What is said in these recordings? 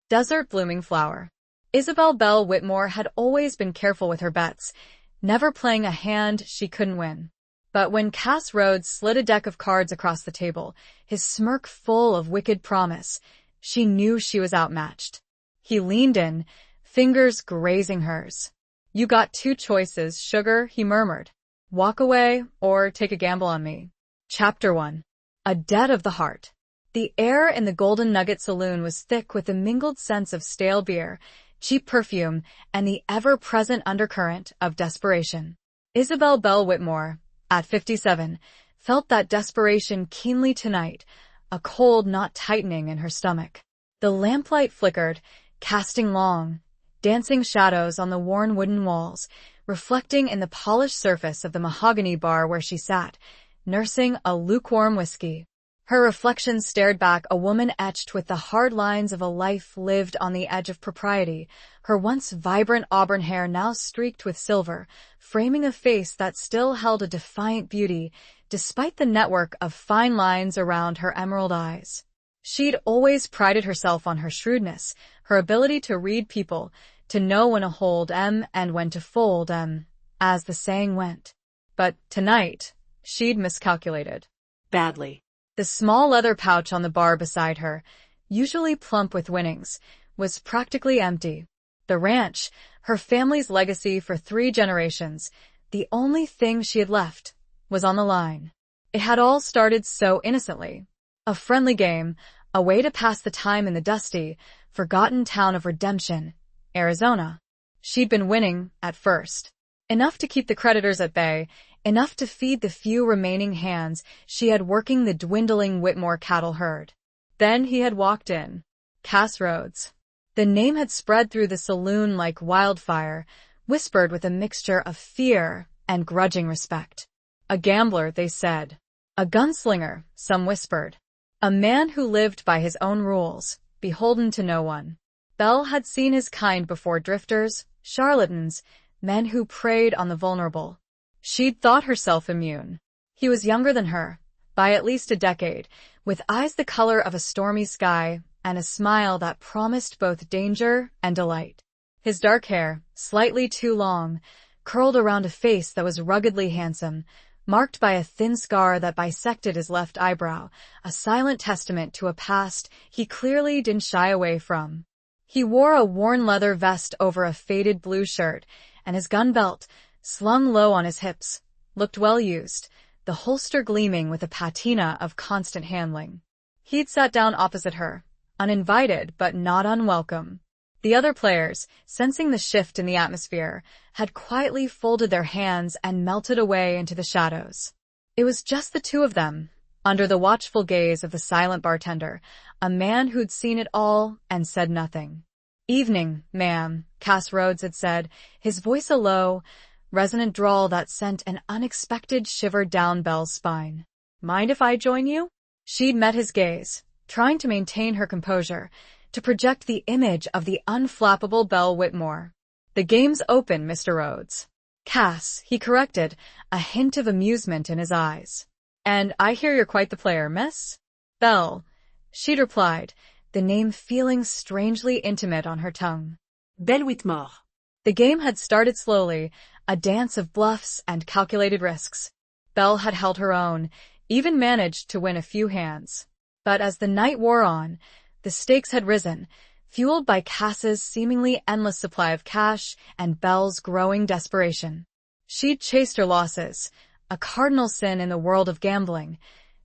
Desert blooming flower. Isabel Belle Whitmore had always been careful with her bets, never playing a hand she couldn't win. But when Cass Rhodes slid a deck of cards across the table, his smirk full of wicked promise, she knew she was outmatched. He leaned in, fingers grazing hers. "You got two choices, sugar," he murmured. "Walk away or take a gamble on me." Chapter 1. A Debt of the Heart. The air in the Golden Nugget Saloon was thick with the mingled scents of stale beer, cheap perfume, and the ever-present undercurrent of desperation. Isabel Belle Whitmore, at 57, felt that desperation keenly tonight, a cold not tightening in her stomach. The lamplight flickered, casting long, dancing shadows on the worn wooden walls, reflecting in the polished surface of the mahogany bar where she sat, nursing a lukewarm whiskey. Her reflection stared back, a woman etched with the hard lines of a life lived on the edge of propriety, her once vibrant auburn hair now streaked with silver, framing a face that still held a defiant beauty, despite the network of fine lines around her emerald eyes. She'd always prided herself on her shrewdness, her ability to read people, to know when to hold M and when to fold M, as the saying went. But tonight, she'd miscalculated. Badly. The small leather pouch on the bar beside her, usually plump with winnings, was practically empty. The ranch, her family's legacy for 3 generations, the only thing she had left, was on the line. It had all started so innocently. A friendly game, a way to pass the time in the dusty, forgotten town of Redemption, Arizona. She'd been winning, at first. Enough to keep the creditors at bay, enough to feed the few remaining hands she had working the dwindling Whitmore cattle herd. Then he had walked in. Cass Rhodes. The name had spread through the saloon like wildfire, whispered with a mixture of fear and grudging respect. A gambler, they said. A gunslinger, some whispered. A man who lived by his own rules, beholden to no one. Belle had seen his kind before: drifters, charlatans, men who preyed on the vulnerable. She'd thought herself immune. He was younger than her, by at least a decade, with eyes the color of a stormy sky and a smile that promised both danger and delight. His dark hair, slightly too long, curled around a face that was ruggedly handsome, marked by a thin scar that bisected his left eyebrow, a silent testament to a past he clearly didn't shy away from. He wore a worn leather vest over a faded blue shirt, and his gun belt, slung low on his hips, looked well used, the holster gleaming with a patina of constant handling. He'd sat down opposite her, uninvited but not unwelcome. The other players, sensing the shift in the atmosphere, had quietly folded their hands and melted away into the shadows. It was just the two of them, under the watchful gaze of the silent bartender, a man who'd seen it all and said nothing. "Evening, ma'am," Cass Rhodes had said, his voice a low, resonant drawl that sent an unexpected shiver down Belle's spine. "Mind if I join you?" She'd met his gaze, trying to maintain her composure, to project the image of the unflappable Belle Whitmore. "The game's open, Mr. Rhodes." "Cass," he corrected, a hint of amusement in his eyes. "And I hear you're quite the player, miss?" "Belle," she'd replied, the name feeling strangely intimate on her tongue. Belle Whitmore. The game had started slowly, a dance of bluffs and calculated risks. Belle had held her own, even managed to win a few hands. But as the night wore on, the stakes had risen, fueled by Cass's seemingly endless supply of cash and Belle's growing desperation. She'd chased her losses, a cardinal sin in the world of gambling,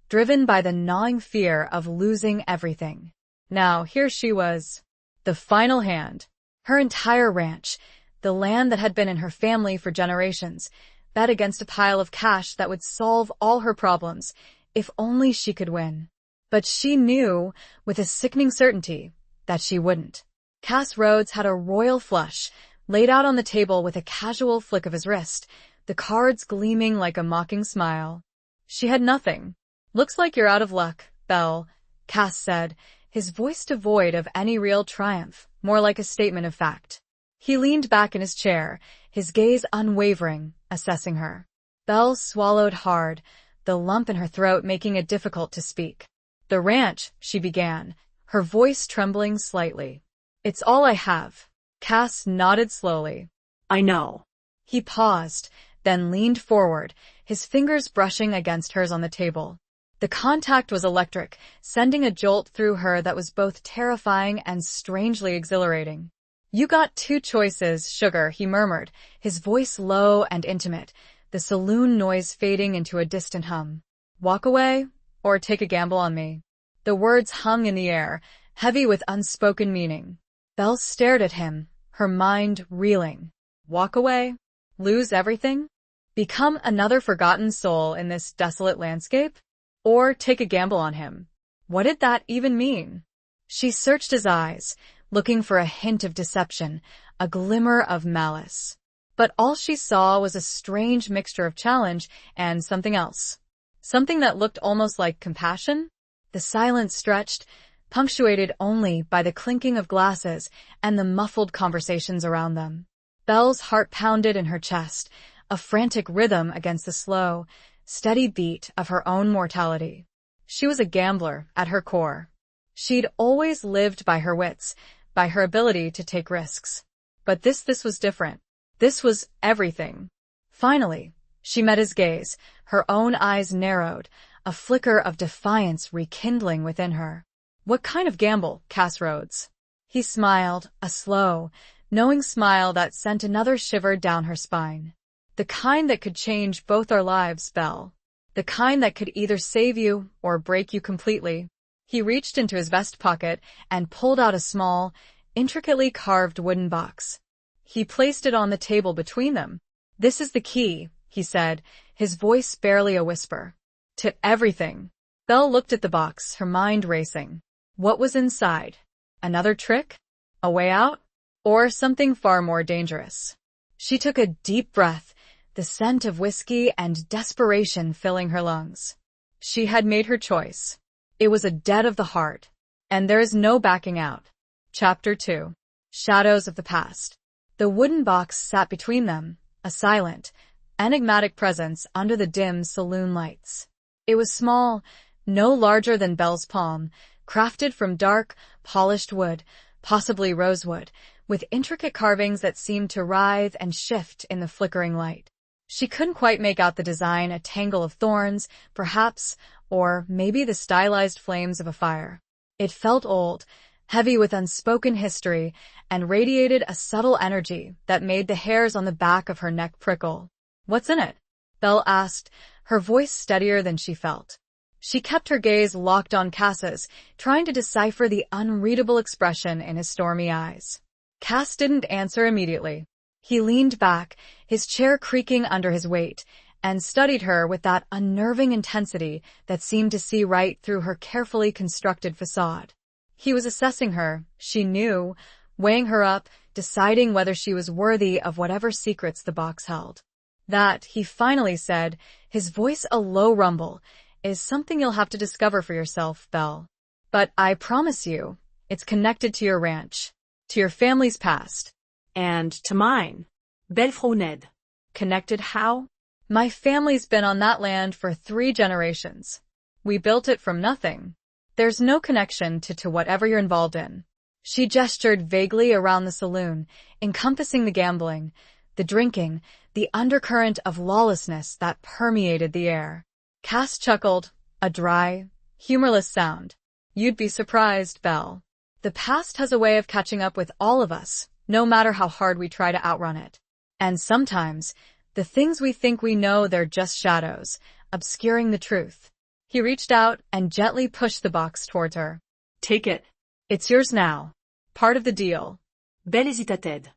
driven by the gnawing fear of losing everything. Now here she was. The final hand. Her entire ranch, the land that had been in her family for generations, bet against a pile of cash that would solve all her problems, if only she could win. But she knew, with a sickening certainty, that she wouldn't. Cass Rhodes had a royal flush, laid out on the table with a casual flick of his wrist, the cards gleaming like a mocking smile. She had nothing. "Looks like you're out of luck, Belle," Cass said, his voice devoid of any real triumph, more like a statement of fact. He leaned back in his chair, his gaze unwavering, assessing her. Belle swallowed hard, the lump in her throat making it difficult to speak. "The ranch," she began, her voice trembling slightly. It's all I have. Cass nodded slowly. I know. He paused, then leaned forward, his fingers brushing against hers on the table. The contact was electric, sending a jolt through her that was both terrifying and strangely exhilarating. You got two choices, sugar, he murmured, his voice low and intimate, the saloon noise fading into a distant hum. Walk away, or take a gamble on me. The words hung in the air, heavy with unspoken meaning. Belle stared at him, her mind reeling. Walk away? Lose everything? Become another forgotten soul in this desolate landscape? Or take a gamble on him? What did that even mean? She searched his eyes, looking for a hint of deception, a glimmer of malice. But all she saw was a strange mixture of challenge and something else. Something that looked almost like compassion? The silence stretched, punctuated only by the clinking of glasses and the muffled conversations around them. Belle's heart pounded in her chest, a frantic rhythm against the slow, steady beat of her own mortality. She was a gambler at her core. She'd always lived by her wits, by her ability to take risks. But this was different. This was everything. Finally, she met his gaze, her own eyes narrowed, a flicker of defiance rekindling within her. What kind of gamble, Cass Rhodes? He smiled, a slow, knowing smile that sent another shiver down her spine. The kind that could change both our lives, Belle. The kind that could either save you or break you completely. He reached into his vest pocket and pulled out a small, intricately carved wooden box. He placed it on the table between them. This is the key, he said, his voice barely a whisper. To everything. Belle looked at the box, her mind racing. What was inside? Another trick? A way out? Or something far more dangerous? She took a deep breath, the scent of whiskey and desperation filling her lungs. She had made her choice. It was a debt of the heart. And there is no backing out. Chapter 2. Shadows of the Past. The wooden box sat between them, a silent, enigmatic presence under the dim saloon lights. It was small, no larger than Belle's palm, crafted from dark, polished wood, possibly rosewood, with intricate carvings that seemed to writhe and shift in the flickering light. She couldn't quite make out the design, a tangle of thorns, perhaps, or maybe the stylized flames of a fire. It felt old, heavy with unspoken history, and radiated a subtle energy that made the hairs on the back of her neck prickle. What's in it? Belle asked, her voice steadier than she felt. She kept her gaze locked on Cass's, trying to decipher the unreadable expression in his stormy eyes. Cass didn't answer immediately. He leaned back, his chair creaking under his weight, and studied her with that unnerving intensity that seemed to see right through her carefully constructed facade. He was assessing her, she knew, weighing her up, deciding whether she was worthy of whatever secrets the box held. That, he finally said, his voice a low rumble, is something you'll have to discover for yourself, Belle. But I promise you, it's connected to your ranch, to your family's past. And to mine. Belle Froned. Connected how? My family's been on that land for 3 generations. We built it from nothing. There's no connection to whatever you're involved in. She gestured vaguely around the saloon, encompassing the gambling, the drinking, the undercurrent of lawlessness that permeated the air. Cass chuckled, a dry, humorless sound. You'd be surprised, Belle. The past has a way of catching up with all of us, no matter how hard we try to outrun it. And sometimes, the things we think we know, they're just shadows, obscuring the truth. He reached out and gently pushed the box towards her. Take it. It's yours now. Part of the deal. Belle hésitait.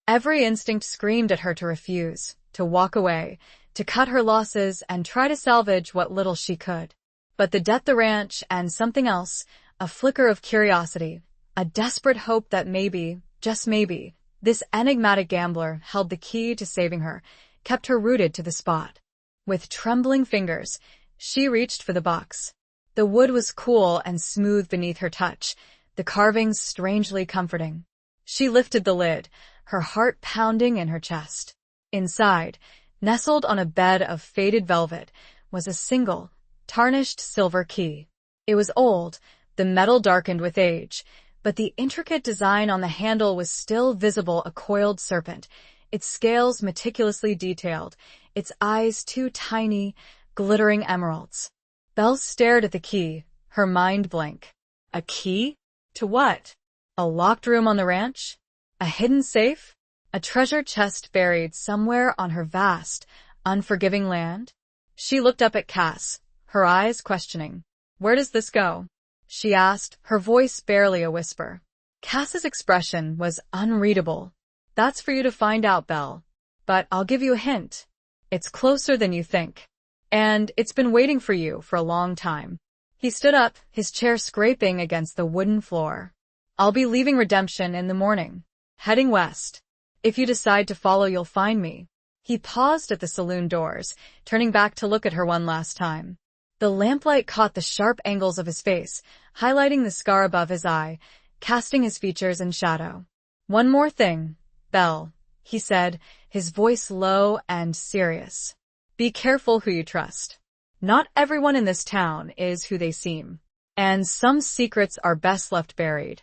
Every instinct screamed at her to refuse, to walk away, to cut her losses and try to salvage what little she could. But the debt, the ranch, and something else, a flicker of curiosity, a desperate hope that maybe, just maybe, this enigmatic gambler held the key to saving her, kept her rooted to the spot. With trembling fingers, she reached for the box. The wood was cool and smooth beneath her touch, the carvings strangely comforting. She lifted the lid, her heart pounding in her chest. Inside, nestled on a bed of faded velvet, was a single, tarnished silver key. It was old, the metal darkened with age, but the intricate design on the handle was still visible, a coiled serpent, its scales meticulously detailed, its eyes two tiny, glittering emeralds. Belle stared at the key, her mind blank. A key? To what? A locked room on the ranch? A hidden safe? A treasure chest buried somewhere on her vast, unforgiving land? She looked up at Cass, her eyes questioning. "Where does this go?" she asked, her voice barely a whisper. Cass's expression was unreadable. "That's for you to find out, Belle. But I'll give you a hint. It's closer than you think. And it's been waiting for you for a long time." He stood up, his chair scraping against the wooden floor. "I'll be leaving Redemption in the morning, heading west. If you decide to follow, you'll find me." He paused at the saloon doors, turning back to look at her one last time. The lamplight caught the sharp angles of his face, highlighting the scar above his eye, casting his features in shadow. "One more thing, Belle," he said, his voice low and serious. "Be careful who you trust. Not everyone in this town is who they seem, and some secrets are best left buried."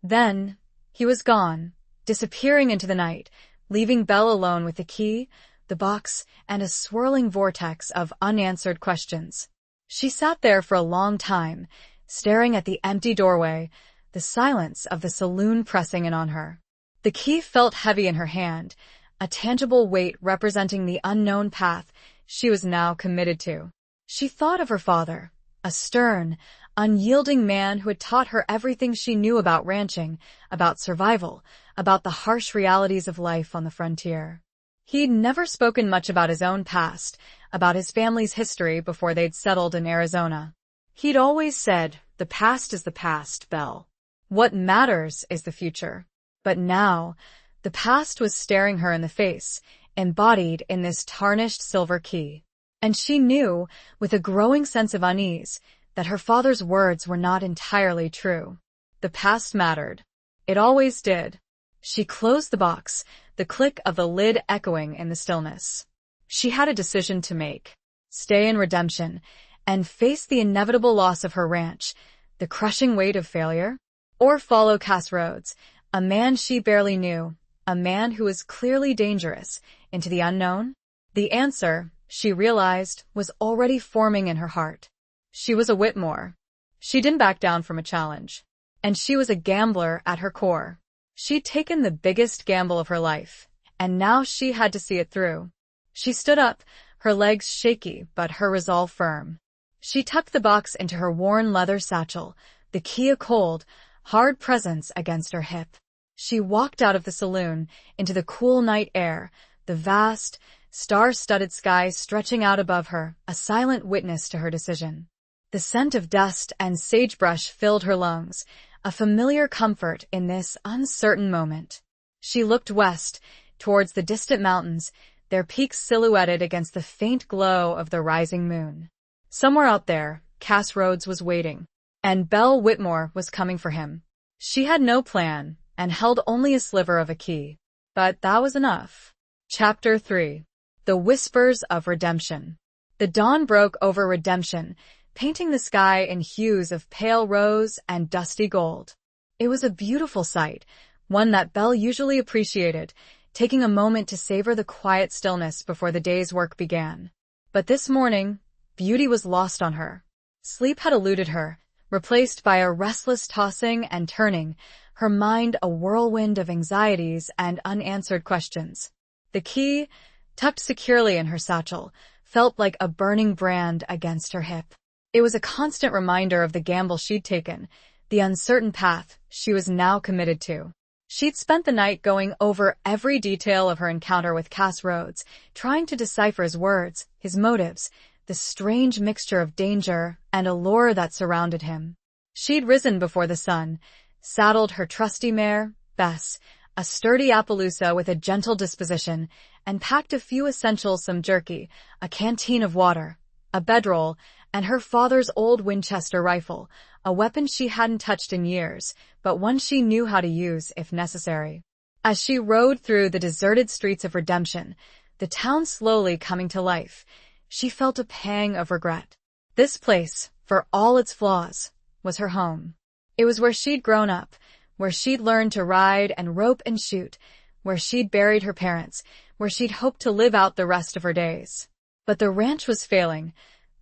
Then, he was gone, disappearing into the night, leaving Belle alone with the key, the box, and a swirling vortex of unanswered questions. She sat there for a long time, staring at the empty doorway, the silence of the saloon pressing in on her. The key felt heavy in her hand, a tangible weight representing the unknown path she was now committed to. She thought of her father, a stern, unyielding man who had taught her everything she knew about ranching, about survival, about the harsh realities of life on the frontier. He'd never spoken much about his own past, about his family's history before they'd settled in Arizona. He'd always said, "The past is the past, Belle. What matters is the future." But now, the past was staring her in the face, embodied in this tarnished silver key. And she knew, with a growing sense of unease, that her father's words were not entirely true. The past mattered. It always did. She closed the box, the click of the lid echoing in the stillness. She had a decision to make. Stay in Redemption and face the inevitable loss of her ranch, the crushing weight of failure, or follow Cass Rhodes, a man she barely knew, a man who was clearly dangerous, into the unknown. The answer, she realized, was already forming in her heart. She was a Whitmore. She didn't back down from a challenge. And she was a gambler at her core. She'd taken the biggest gamble of her life, and now she had to see it through. She stood up, her legs shaky but her resolve firm. She tucked the box into her worn leather satchel, the key a cold, hard presence against her hip. She walked out of the saloon, into the cool night air, the vast, star-studded sky stretching out above her, a silent witness to her decision. The scent of dust and sagebrush filled her lungs, a familiar comfort in this uncertain moment. She looked west, towards the distant mountains, their peaks silhouetted against the faint glow of the rising moon. Somewhere out there, Cass Rhodes was waiting, and Belle Whitmore was coming for him. She had no plan, and held only a sliver of a key. But that was enough. Chapter 3. The Whispers of Redemption. The dawn broke over Redemption, painting the sky in hues of pale rose and dusty gold. It was a beautiful sight, one that Belle usually appreciated, taking a moment to savor the quiet stillness before the day's work began. But this morning, beauty was lost on her. Sleep had eluded her, replaced by a restless tossing and turning, her mind a whirlwind of anxieties and unanswered questions. The key, tucked securely in her satchel, felt like a burning brand against her hip. It was a constant reminder of the gamble she'd taken, the uncertain path she was now committed to. She'd spent the night going over every detail of her encounter with Cass Rhodes, trying to decipher his words, his motives, the strange mixture of danger and allure that surrounded him. She'd risen before the sun, saddled her trusty mare, Bess, a sturdy Appaloosa with a gentle disposition, and packed a few essentials: some jerky, a canteen of water, a bedroll, and her father's old Winchester rifle, a weapon she hadn't touched in years, but one she knew how to use if necessary. As she rode through the deserted streets of Redemption, the town slowly coming to life, she felt a pang of regret. This place, for all its flaws, was her home. It was where she'd grown up, where she'd learned to ride and rope and shoot, where she'd buried her parents, where she'd hoped to live out the rest of her days. But the ranch was failing,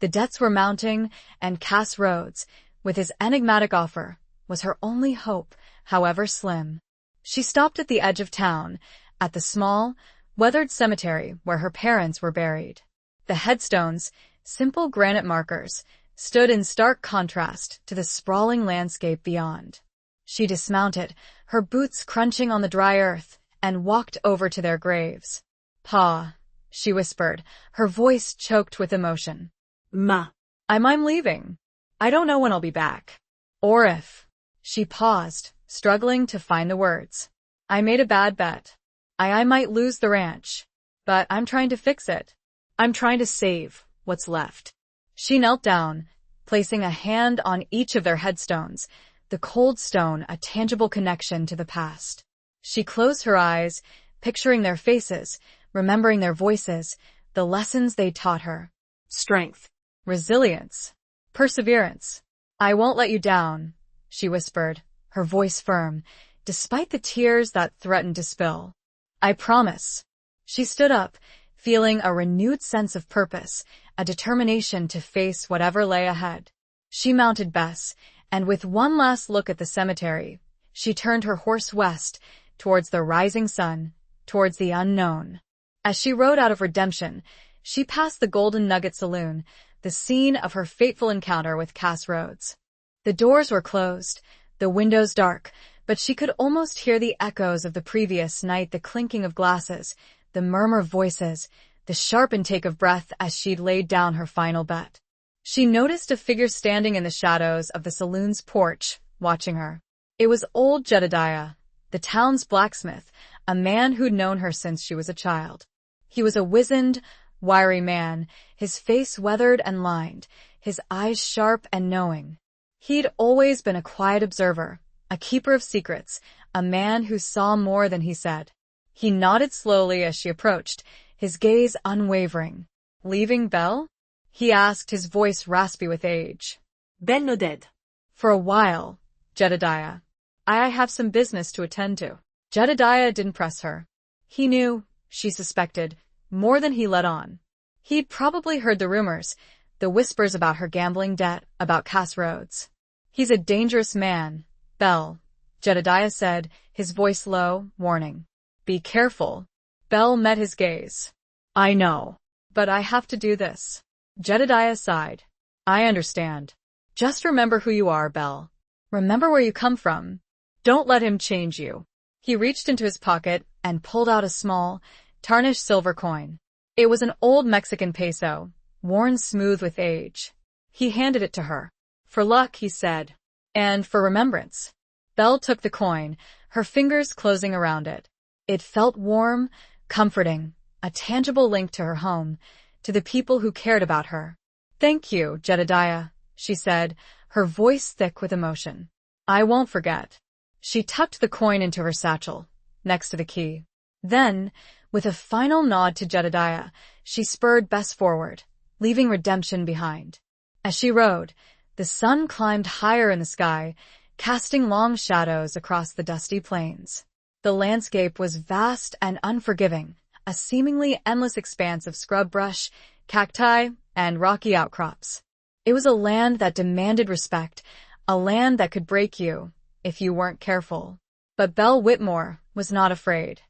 the debts were mounting, and Cass Rhodes, with his enigmatic offer, was her only hope, however slim. She stopped at the edge of town, at the small, weathered cemetery where her parents were buried. The headstones, simple granite markers, stood in stark contrast to the sprawling landscape beyond. She dismounted, her boots crunching on the dry earth, and walked over to their graves. "Pa," she whispered, her voice choked with emotion. Ma. I'm leaving. I don't know when I'll be back. Or if." She paused, struggling to find the words. "I made a bad bet. I might lose the ranch. But I'm trying to fix it. I'm trying to save what's left." She knelt down, placing a hand on each of their headstones, the cold stone a tangible connection to the past. She closed her eyes, picturing their faces, remembering their voices, the lessons they taught her. Strength. Resilience. Perseverance. "I won't let you down," she whispered, her voice firm, despite the tears that threatened to spill. "I promise." She stood up, feeling a renewed sense of purpose, a determination to face whatever lay ahead. She mounted Bess, and with one last look at the cemetery, she turned her horse west, towards the rising sun, towards the unknown. As she rode out of Redemption, she passed the Golden Nugget Saloon, the scene of her fateful encounter with Cass Rhodes. The doors were closed, the windows dark, but she could almost hear the echoes of the previous night, the clinking of glasses, the murmur of voices, the sharp intake of breath as she'd laid down her final bet. She noticed a figure standing in the shadows of the saloon's porch, watching her. It was old Jedediah, the town's blacksmith, a man who'd known her since she was a child. He was a wizened, wiry man, his face weathered and lined, his eyes sharp and knowing. He'd always been a quiet observer, a keeper of secrets, a man who saw more than he said. He nodded slowly as she approached, his gaze unwavering. "Leaving Belle?" he asked, his voice raspy with age. Belle no dead. "For a while, Jedediah. I have some business to attend to." Jedediah didn't press her. He knew, she suspected, more than he let on. He'd probably heard the rumors, the whispers about her gambling debt, about Cass Rhodes. "He's a dangerous man, Belle," Jedediah said, his voice low, warning. "Be careful." Belle met his gaze. "I know, but I have to do this." Jedediah sighed. "I understand. Just remember who you are, Belle. Remember where you come from. Don't let him change you." He reached into his pocket and pulled out a small, tarnished silver coin. It was an old Mexican peso, worn smooth with age. He handed it to her. "For luck," he said. "And for remembrance." Belle took the coin, her fingers closing around it. It felt warm, comforting, a tangible link to her home, to the people who cared about her. "Thank you, Jedediah," she said, her voice thick with emotion. "I won't forget." She tucked the coin into her satchel, next to the key. Then, with a final nod to Jedediah, she spurred Bess forward, leaving Redemption behind. As she rode, the sun climbed higher in the sky, casting long shadows across the dusty plains. The landscape was vast and unforgiving, a seemingly endless expanse of scrub brush, cacti, and rocky outcrops. It was a land that demanded respect, a land that could break you if you weren't careful. But Belle Whitmore was not afraid.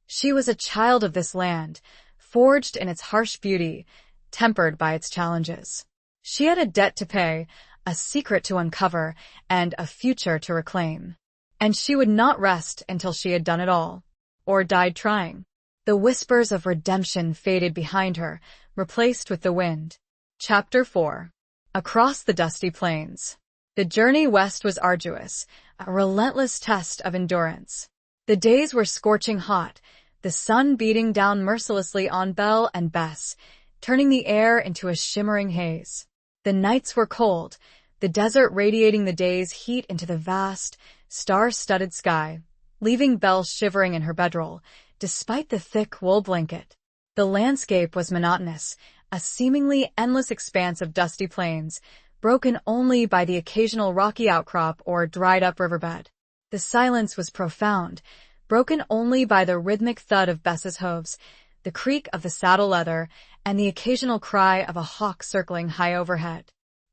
She was a child of this land, forged in its harsh beauty, tempered by its challenges. She had a debt to pay, a secret to uncover, and a future to reclaim. And she would not rest until she had done it all, or died trying. The whispers of redemption faded behind her, replaced with the wind. Chapter 4. Across the dusty plains. The journey west was arduous, a relentless test of endurance. The days were scorching hot, the sun beating down mercilessly on Belle and Bess, turning the air into a shimmering haze. The nights were cold, the desert radiating the day's heat into the vast, star-studded sky, leaving Belle shivering in her bedroll, despite the thick wool blanket. The landscape was monotonous, a seemingly endless expanse of dusty plains, broken only by the occasional rocky outcrop or dried-up riverbed. The silence was profound, broken only by the rhythmic thud of Bess's hooves, the creak of the saddle leather, and the occasional cry of a hawk circling high overhead.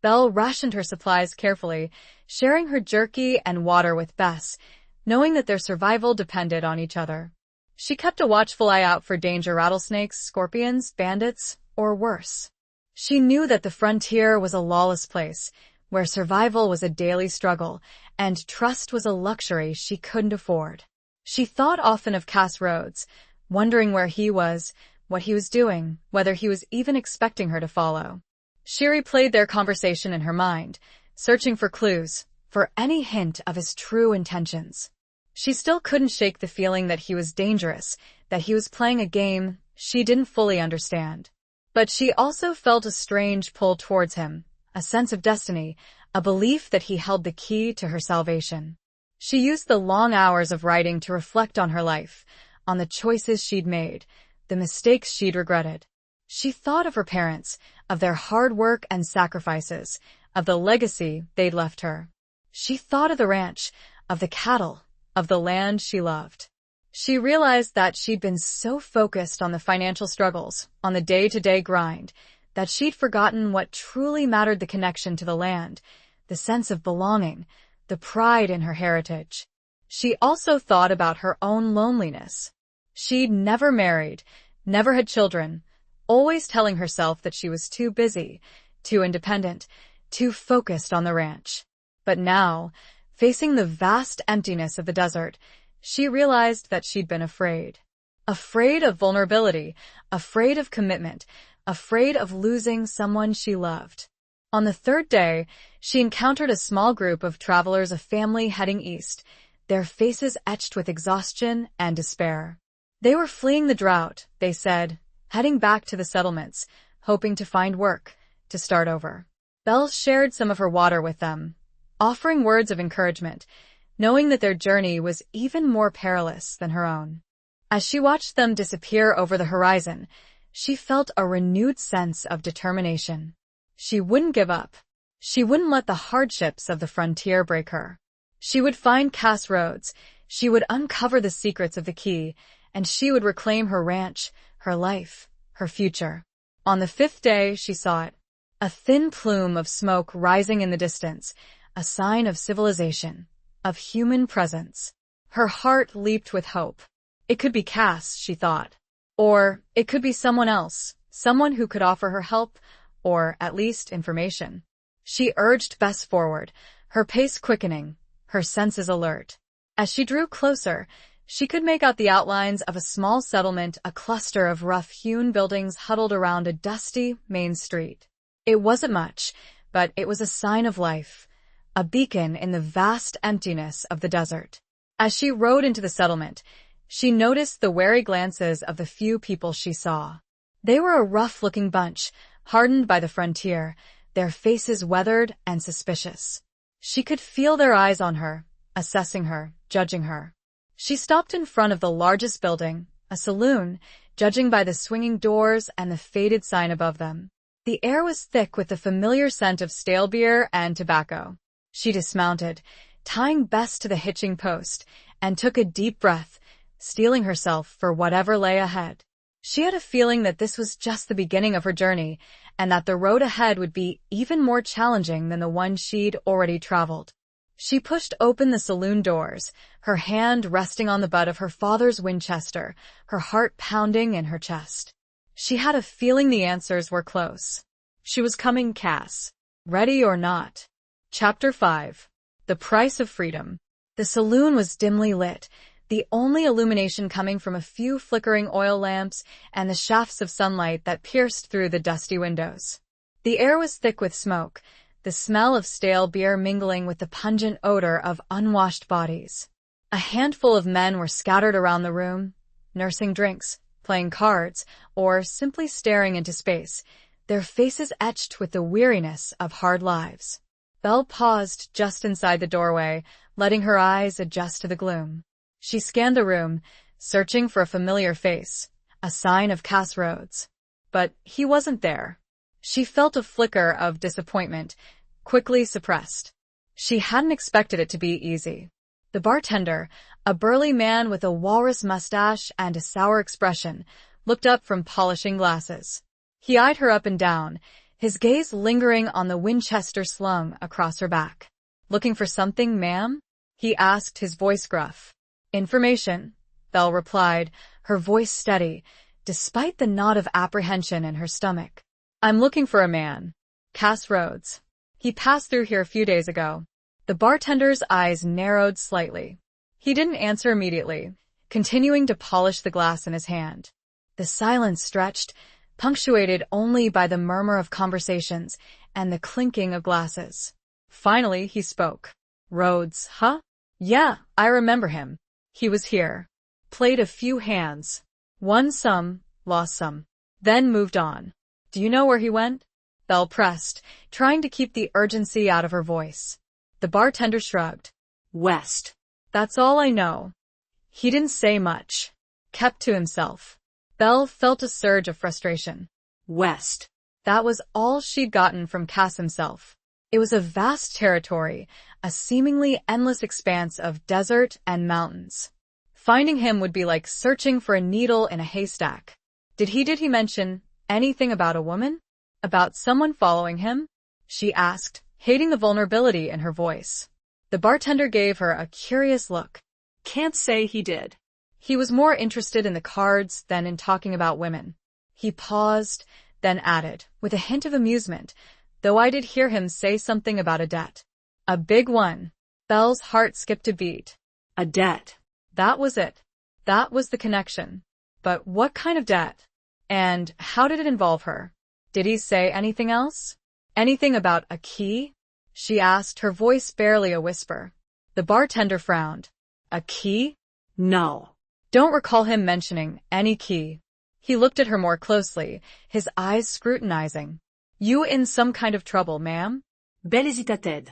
Belle rationed her supplies carefully, sharing her jerky and water with Bess, knowing that their survival depended on each other. She kept a watchful eye out for danger: rattlesnakes, scorpions, bandits, or worse. She knew that the frontier was a lawless place, where survival was a daily struggle, and trust was a luxury she couldn't afford. She thought often of Cass Rhodes, wondering where he was, what he was doing, whether he was even expecting her to follow. She replayed their conversation in her mind, searching for clues, for any hint of his true intentions. She still couldn't shake the feeling that he was dangerous, that he was playing a game she didn't fully understand. But she also felt a strange pull towards him, a sense of destiny, a belief that he held the key to her salvation. She used the long hours of writing to reflect on her life, on the choices she'd made, the mistakes she'd regretted. She thought of her parents, of their hard work and sacrifices, of the legacy they'd left her. She thought of the ranch, of the cattle, of the land she loved. She realized that she'd been so focused on the financial struggles, on the day-to-day grind, that she'd forgotten what truly mattered: the connection to the land, the sense of belonging, the pride in her heritage. She also thought about her own loneliness. She'd never married, never had children, always telling herself that she was too busy, too independent, too focused on the ranch. But now, facing the vast emptiness of the desert, she realized that she'd been afraid. Afraid of vulnerability, afraid of commitment, afraid of losing someone she loved. On the third day, she encountered a small group of travelers, a family heading east, their faces etched with exhaustion and despair. They were fleeing the drought, they said, heading back to the settlements, hoping to find work, to start over. Belle shared some of her water with them, offering words of encouragement, knowing that their journey was even more perilous than her own. As she watched them disappear over the horizon, she felt a renewed sense of determination. She wouldn't give up. She wouldn't let the hardships of the frontier break her. She would find Cass Rhodes, she would uncover the secrets of the key, and she would reclaim her ranch, her life, her future. On the fifth day, she saw it. A thin plume of smoke rising in the distance, a sign of civilization, of human presence. Her heart leaped with hope. It could be Cass, she thought. Or it could be someone else, someone who could offer her help, or at least information. She urged Bess forward, her pace quickening, her senses alert. As she drew closer, she could make out the outlines of a small settlement, a cluster of rough-hewn buildings huddled around a dusty main street. It wasn't much, but it was a sign of life, a beacon in the vast emptiness of the desert. As she rode into the settlement, she noticed the wary glances of the few people she saw. They were a rough-looking bunch, hardened by the frontier, their faces weathered and suspicious. She could feel their eyes on her, assessing her, judging her. She stopped in front of the largest building, a saloon, judging by the swinging doors and the faded sign above them. The air was thick with the familiar scent of stale beer and tobacco. She dismounted, tying Bess to the hitching post, and took a deep breath, steeling herself for whatever lay ahead. She had a feeling that this was just the beginning of her journey, and that the road ahead would be even more challenging than the one she'd already traveled. She pushed open the saloon doors, her hand resting on the butt of her father's Winchester, her heart pounding in her chest. She had a feeling the answers were close. She was coming, Cass. Ready or not. Chapter 5. The Price of Freedom. The saloon was dimly lit, the only illumination coming from a few flickering oil lamps and the shafts of sunlight that pierced through the dusty windows. The air was thick with smoke, the smell of stale beer mingling with the pungent odor of unwashed bodies. A handful of men were scattered around the room, nursing drinks, playing cards, or simply staring into space, their faces etched with the weariness of hard lives. Belle paused just inside the doorway, letting her eyes adjust to the gloom. She scanned the room, searching for a familiar face, a sign of Cass Rhodes. But he wasn't there. She felt a flicker of disappointment, quickly suppressed. She hadn't expected it to be easy. The bartender, a burly man with a walrus mustache and a sour expression, looked up from polishing glasses. He eyed her up and down, his gaze lingering on the Winchester slung across her back. "Looking for something, ma'am?" he asked, his voice gruff. "Information," Belle replied, her voice steady, despite the knot of apprehension in her stomach. "I'm looking for a man. Cass Rhodes. He passed through here a few days ago." The bartender's eyes narrowed slightly. He didn't answer immediately, continuing to polish the glass in his hand. The silence stretched, punctuated only by the murmur of conversations and the clinking of glasses. Finally, he spoke. "Rhodes, huh? Yeah, I remember him. He was here. Played a few hands. Won some, lost some. Then moved on. Do you know where he went?" Belle pressed, trying to keep the urgency out of her voice. The bartender shrugged. West. "That's all I know." He didn't say much. Kept to himself. Belle felt a surge of frustration. West. That was all she'd gotten from Cass himself. It was a vast territory, a seemingly endless expanse of desert and mountains. Finding him would be like searching for a needle in a haystack. Did he mention anything about a woman? About someone following him? She asked, hating the vulnerability in her voice. The bartender gave her a curious look. Can't say he did. He was more interested in the cards than in talking about women. He paused, then added, with a hint of amusement, though I did hear him say something about a debt. A big one. Belle's heart skipped a beat. A debt. That was it. That was the connection. But what kind of debt? And how did it involve her? Did he say anything else? Anything about a key? She asked, her voice barely a whisper. The bartender frowned. A key? No. Don't recall him mentioning any key. He looked at her more closely, his eyes scrutinizing. You in some kind of trouble, ma'am? Belle hésitait.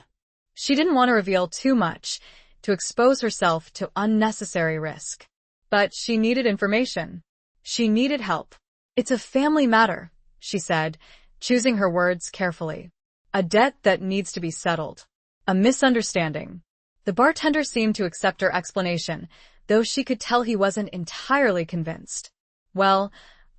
She didn't want to reveal too much, to expose herself to unnecessary risk. But she needed information. She needed help. It's a family matter, she said, choosing her words carefully. A debt that needs to be settled. A misunderstanding. The bartender seemed to accept her explanation, though she could tell he wasn't entirely convinced. Well,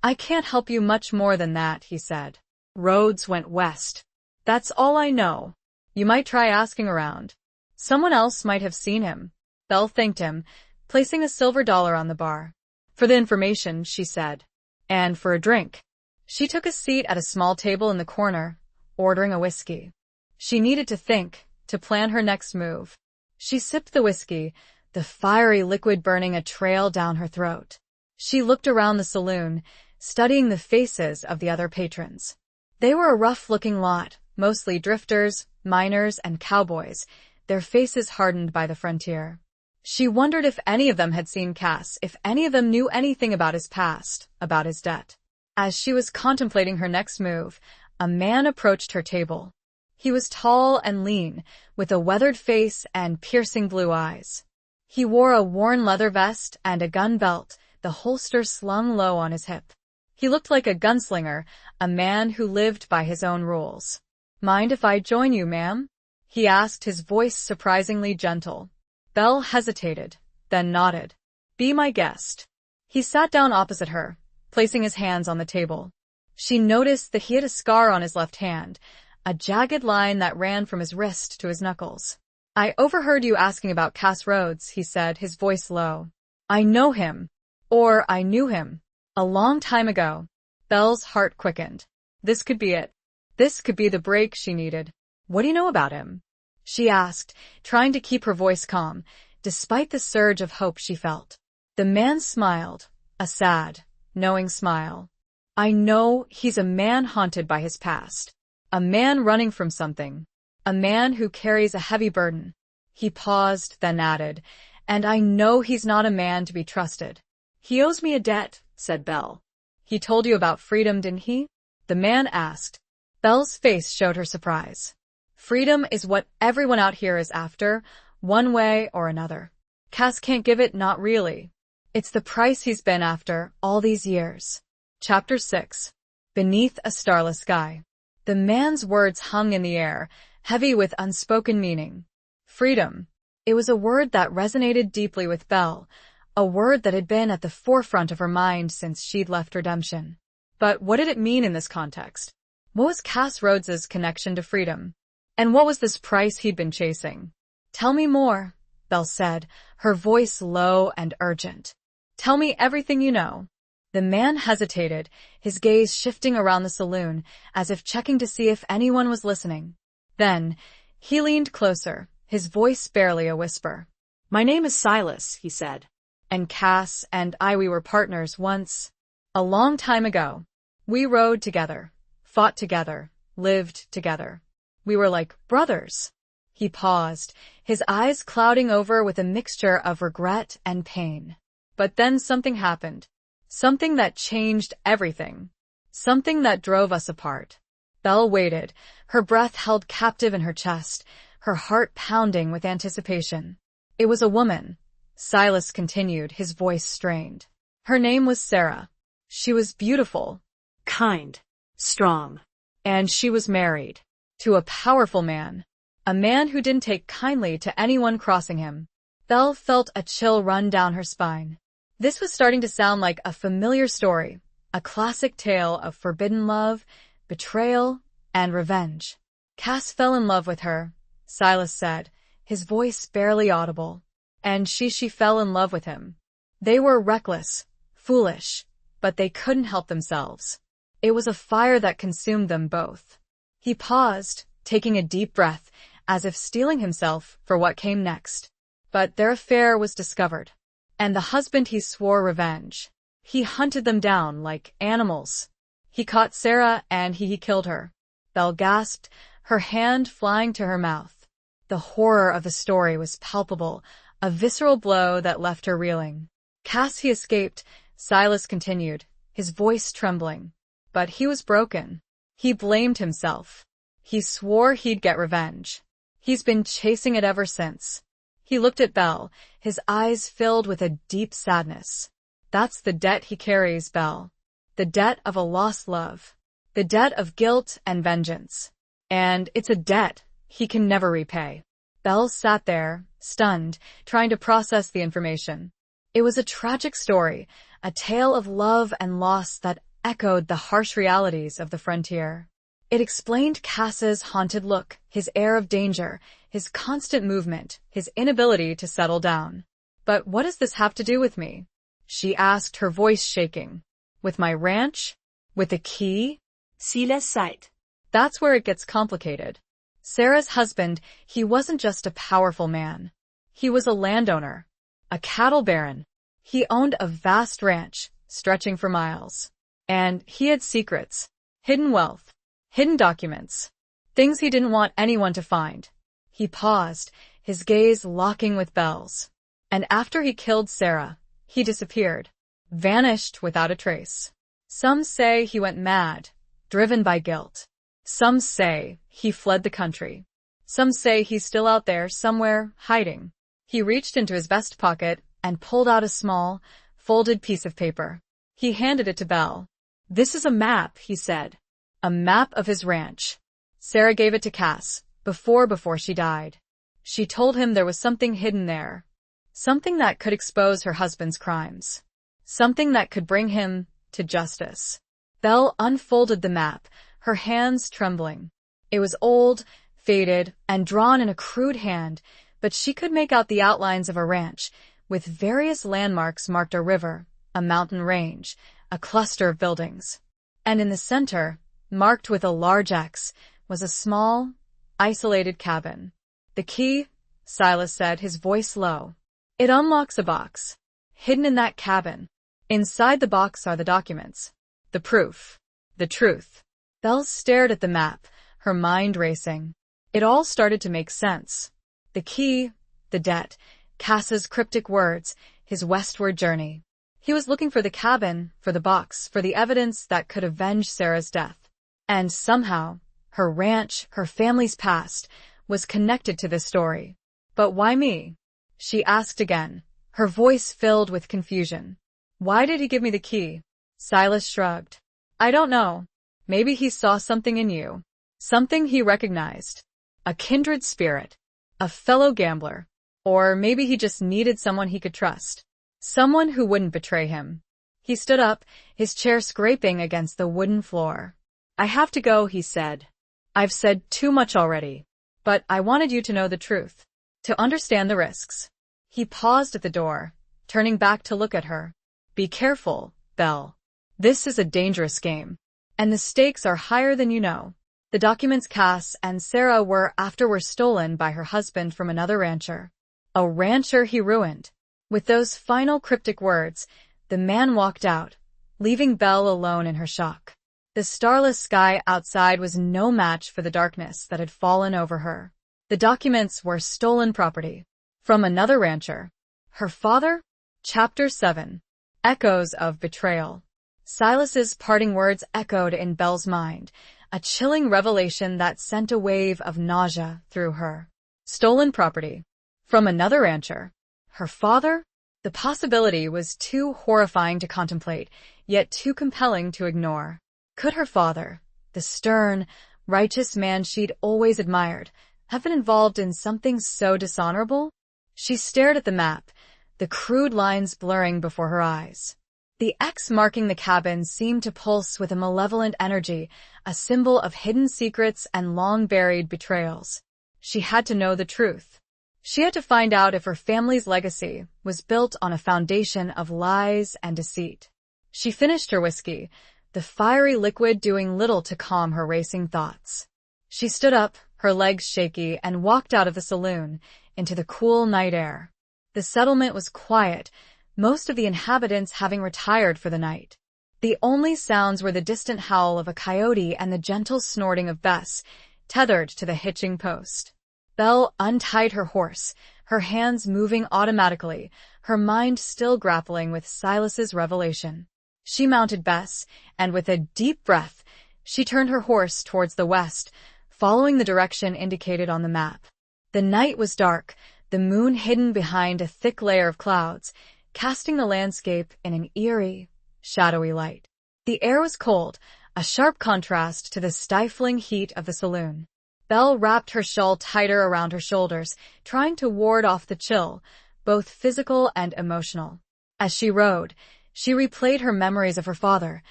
I can't help you much more than that, he said. Rhodes went west. That's all I know. You might try asking around. Someone else might have seen him. Belle thanked him, placing a silver dollar on the bar. For the information, she said. And for a drink. She took a seat at a small table in the corner, ordering a whiskey. She needed to think, to plan her next move. She sipped the whiskey, the fiery liquid burning a trail down her throat. She looked around the saloon, studying the faces of the other patrons. They were a rough-looking lot, mostly drifters, miners, and cowboys, their faces hardened by the frontier. She wondered if any of them had seen Cass, if any of them knew anything about his past, about his debt. As she was contemplating her next move, a man approached her table. He was tall and lean, with a weathered face and piercing blue eyes. He wore a worn leather vest and a gun belt, the holster slung low on his hip. He looked like a gunslinger, a man who lived by his own rules. "Mind if I join you, ma'am?" he asked, his voice surprisingly gentle. Belle hesitated, then nodded. "Be my guest." He sat down opposite her, placing his hands on the table. She noticed that he had a scar on his left hand, a jagged line that ran from his wrist to his knuckles. "I overheard you asking about Cass Rhodes," he said, his voice low. "I know him. Or I knew him. A long time ago." Belle's heart quickened. This could be it. This could be the break she needed. "What do you know about him?" she asked, trying to keep her voice calm, despite the surge of hope she felt. The man smiled, a sad, knowing smile. "I know he's a man haunted by his past. A man running from something. A man who carries a heavy burden." He paused, then added, "And I know he's not a man to be trusted." "He owes me a debt," said Belle. "He told you about freedom, didn't he?" the man asked. Belle's face showed her surprise. "Freedom is what everyone out here is after, one way or another. Cass can't give it, not really. It's the price he's been after all these years." Chapter 6. Beneath a Starless Sky. The man's words hung in the air, heavy with unspoken meaning. Freedom. It was a word that resonated deeply with Belle, a word that had been at the forefront of her mind since she'd left Redemption. But what did it mean in this context? What was Cass Rhodes's connection to freedom? And what was this price he'd been chasing? "Tell me more," Belle said, her voice low and urgent. "Tell me everything you know." The man hesitated, his gaze shifting around the saloon, as if checking to see if anyone was listening. Then, he leaned closer, his voice barely a whisper. "My name is Silas," he said. "And Cass and we were partners once. A long time ago. We rode together, fought together, lived together. We were like brothers." He paused, his eyes clouding over with a mixture of regret and pain. But then something happened. Something that changed everything. Something that drove us apart. Belle waited, her breath held captive in her chest, her heart pounding with anticipation. "It was a woman," Silas continued, his voice strained. "Her name was Sarah. She was beautiful. Kind. Strong. And she was married. To a powerful man. A man who didn't take kindly to anyone crossing him." Belle felt a chill run down her spine. This was starting to sound like a familiar story, a classic tale of forbidden love, betrayal, and revenge. "Cass fell in love with her," Silas said, his voice barely audible. "And she fell in love with him. They were reckless, foolish, but they couldn't help themselves. It was a fire that consumed them both." He paused, taking a deep breath, as if steeling himself for what came next. But their affair was discovered. And the husband he swore revenge. He hunted them down like animals. He caught Sarah and he killed her. Belle gasped, her hand flying to her mouth. The horror of the story was palpable, a visceral blow that left her reeling. "Cass he escaped," Silas continued, his voice trembling. "But he was broken. He blamed himself. He swore he'd get revenge. He's been chasing it ever since." He looked at Belle, his eyes filled with a deep sadness. "That's the debt he carries, Belle. The debt of a lost love. The debt of guilt and vengeance. And it's a debt he can never repay." Belle sat there, stunned, trying to process the information. It was a tragic story, a tale of love and loss that echoed the harsh realities of the frontier. It explained Cass's haunted look, his air of danger, his constant movement, his inability to settle down. "But what does this have to do with me?" she asked, her voice shaking. "With my ranch? With the key?" "Sie laisse Zeit." That's where it gets complicated. Sarah's husband, he wasn't just a powerful man. He was a landowner, a cattle baron. He owned a vast ranch, stretching for miles. And he had secrets, hidden wealth, hidden documents, things he didn't want anyone to find. He paused, his gaze locking with Belle's. And after he killed Sarah, he disappeared, vanished without a trace. Some say he went mad, driven by guilt. Some say he fled the country. Some say he's still out there somewhere, hiding. He reached into his vest pocket and pulled out a small, folded piece of paper. He handed it to Belle. "This is a map," he said. A map of his ranch. Sarah gave it to Cass, before she died. She told him there was something hidden there. Something that could expose her husband's crimes. Something that could bring him to justice. Belle unfolded the map, her hands trembling. It was old, faded, and drawn in a crude hand, but she could make out the outlines of a ranch, with various landmarks marked: a river, a mountain range, a cluster of buildings. And in the center, marked with a large X, was a small, isolated cabin. "The key," Silas said, his voice low. "It unlocks a box. Hidden in that cabin. Inside the box are the documents. The proof. The truth." Belle stared at the map, her mind racing. It all started to make sense. The key, the debt, Cass's cryptic words, his westward journey. He was looking for the cabin, for the box, for the evidence that could avenge Sarah's death. And somehow, her ranch, her family's past, was connected to this story. "But why me?" she asked again, her voice filled with confusion. "Why did he give me the key?" Silas shrugged. "I don't know. Maybe he saw something in you. Something he recognized. A kindred spirit. A fellow gambler. Or maybe he just needed someone he could trust. Someone who wouldn't betray him. He stood up, his chair scraping against the wooden floor. I have to go, he said. I've said too much already. But I wanted you to know the truth. To understand the risks. He paused at the door, turning back to look at her. Be careful, Belle. This is a dangerous game. And the stakes are higher than you know. The documents Cass and Sarah were stolen by her husband from another rancher. A rancher he ruined. With those final cryptic words, the man walked out, leaving Belle alone in her shock. The starless sky outside was no match for the darkness that had fallen over her. The documents were stolen property. From another rancher. Her father? Chapter 7. Echoes of Betrayal. Silas's parting words echoed in Belle's mind, a chilling revelation that sent a wave of nausea through her. Stolen property. From another rancher. Her father? The possibility was too horrifying to contemplate, yet too compelling to ignore. Could her father, the stern, righteous man she'd always admired, have been involved in something so dishonorable? She stared at the map, the crude lines blurring before her eyes. The X marking the cabin seemed to pulse with a malevolent energy, a symbol of hidden secrets and long-buried betrayals. She had to know the truth. She had to find out if her family's legacy was built on a foundation of lies and deceit. She finished her whiskey, the fiery liquid doing little to calm her racing thoughts. She stood up, her legs shaky, and walked out of the saloon, into the cool night air. The settlement was quiet, most of the inhabitants having retired for the night. The only sounds were the distant howl of a coyote and the gentle snorting of Bess, tethered to the hitching post. Belle untied her horse, her hands moving automatically, her mind still grappling with Silas's revelation. She mounted Bess, and with a deep breath, she turned her horse towards the west, following the direction indicated on the map. The night was dark, the moon hidden behind a thick layer of clouds, casting the landscape in an eerie, shadowy light. The air was cold, a sharp contrast to the stifling heat of the saloon. Belle wrapped her shawl tighter around her shoulders, trying to ward off the chill, both physical and emotional. As she rode, she replayed her memories of her father,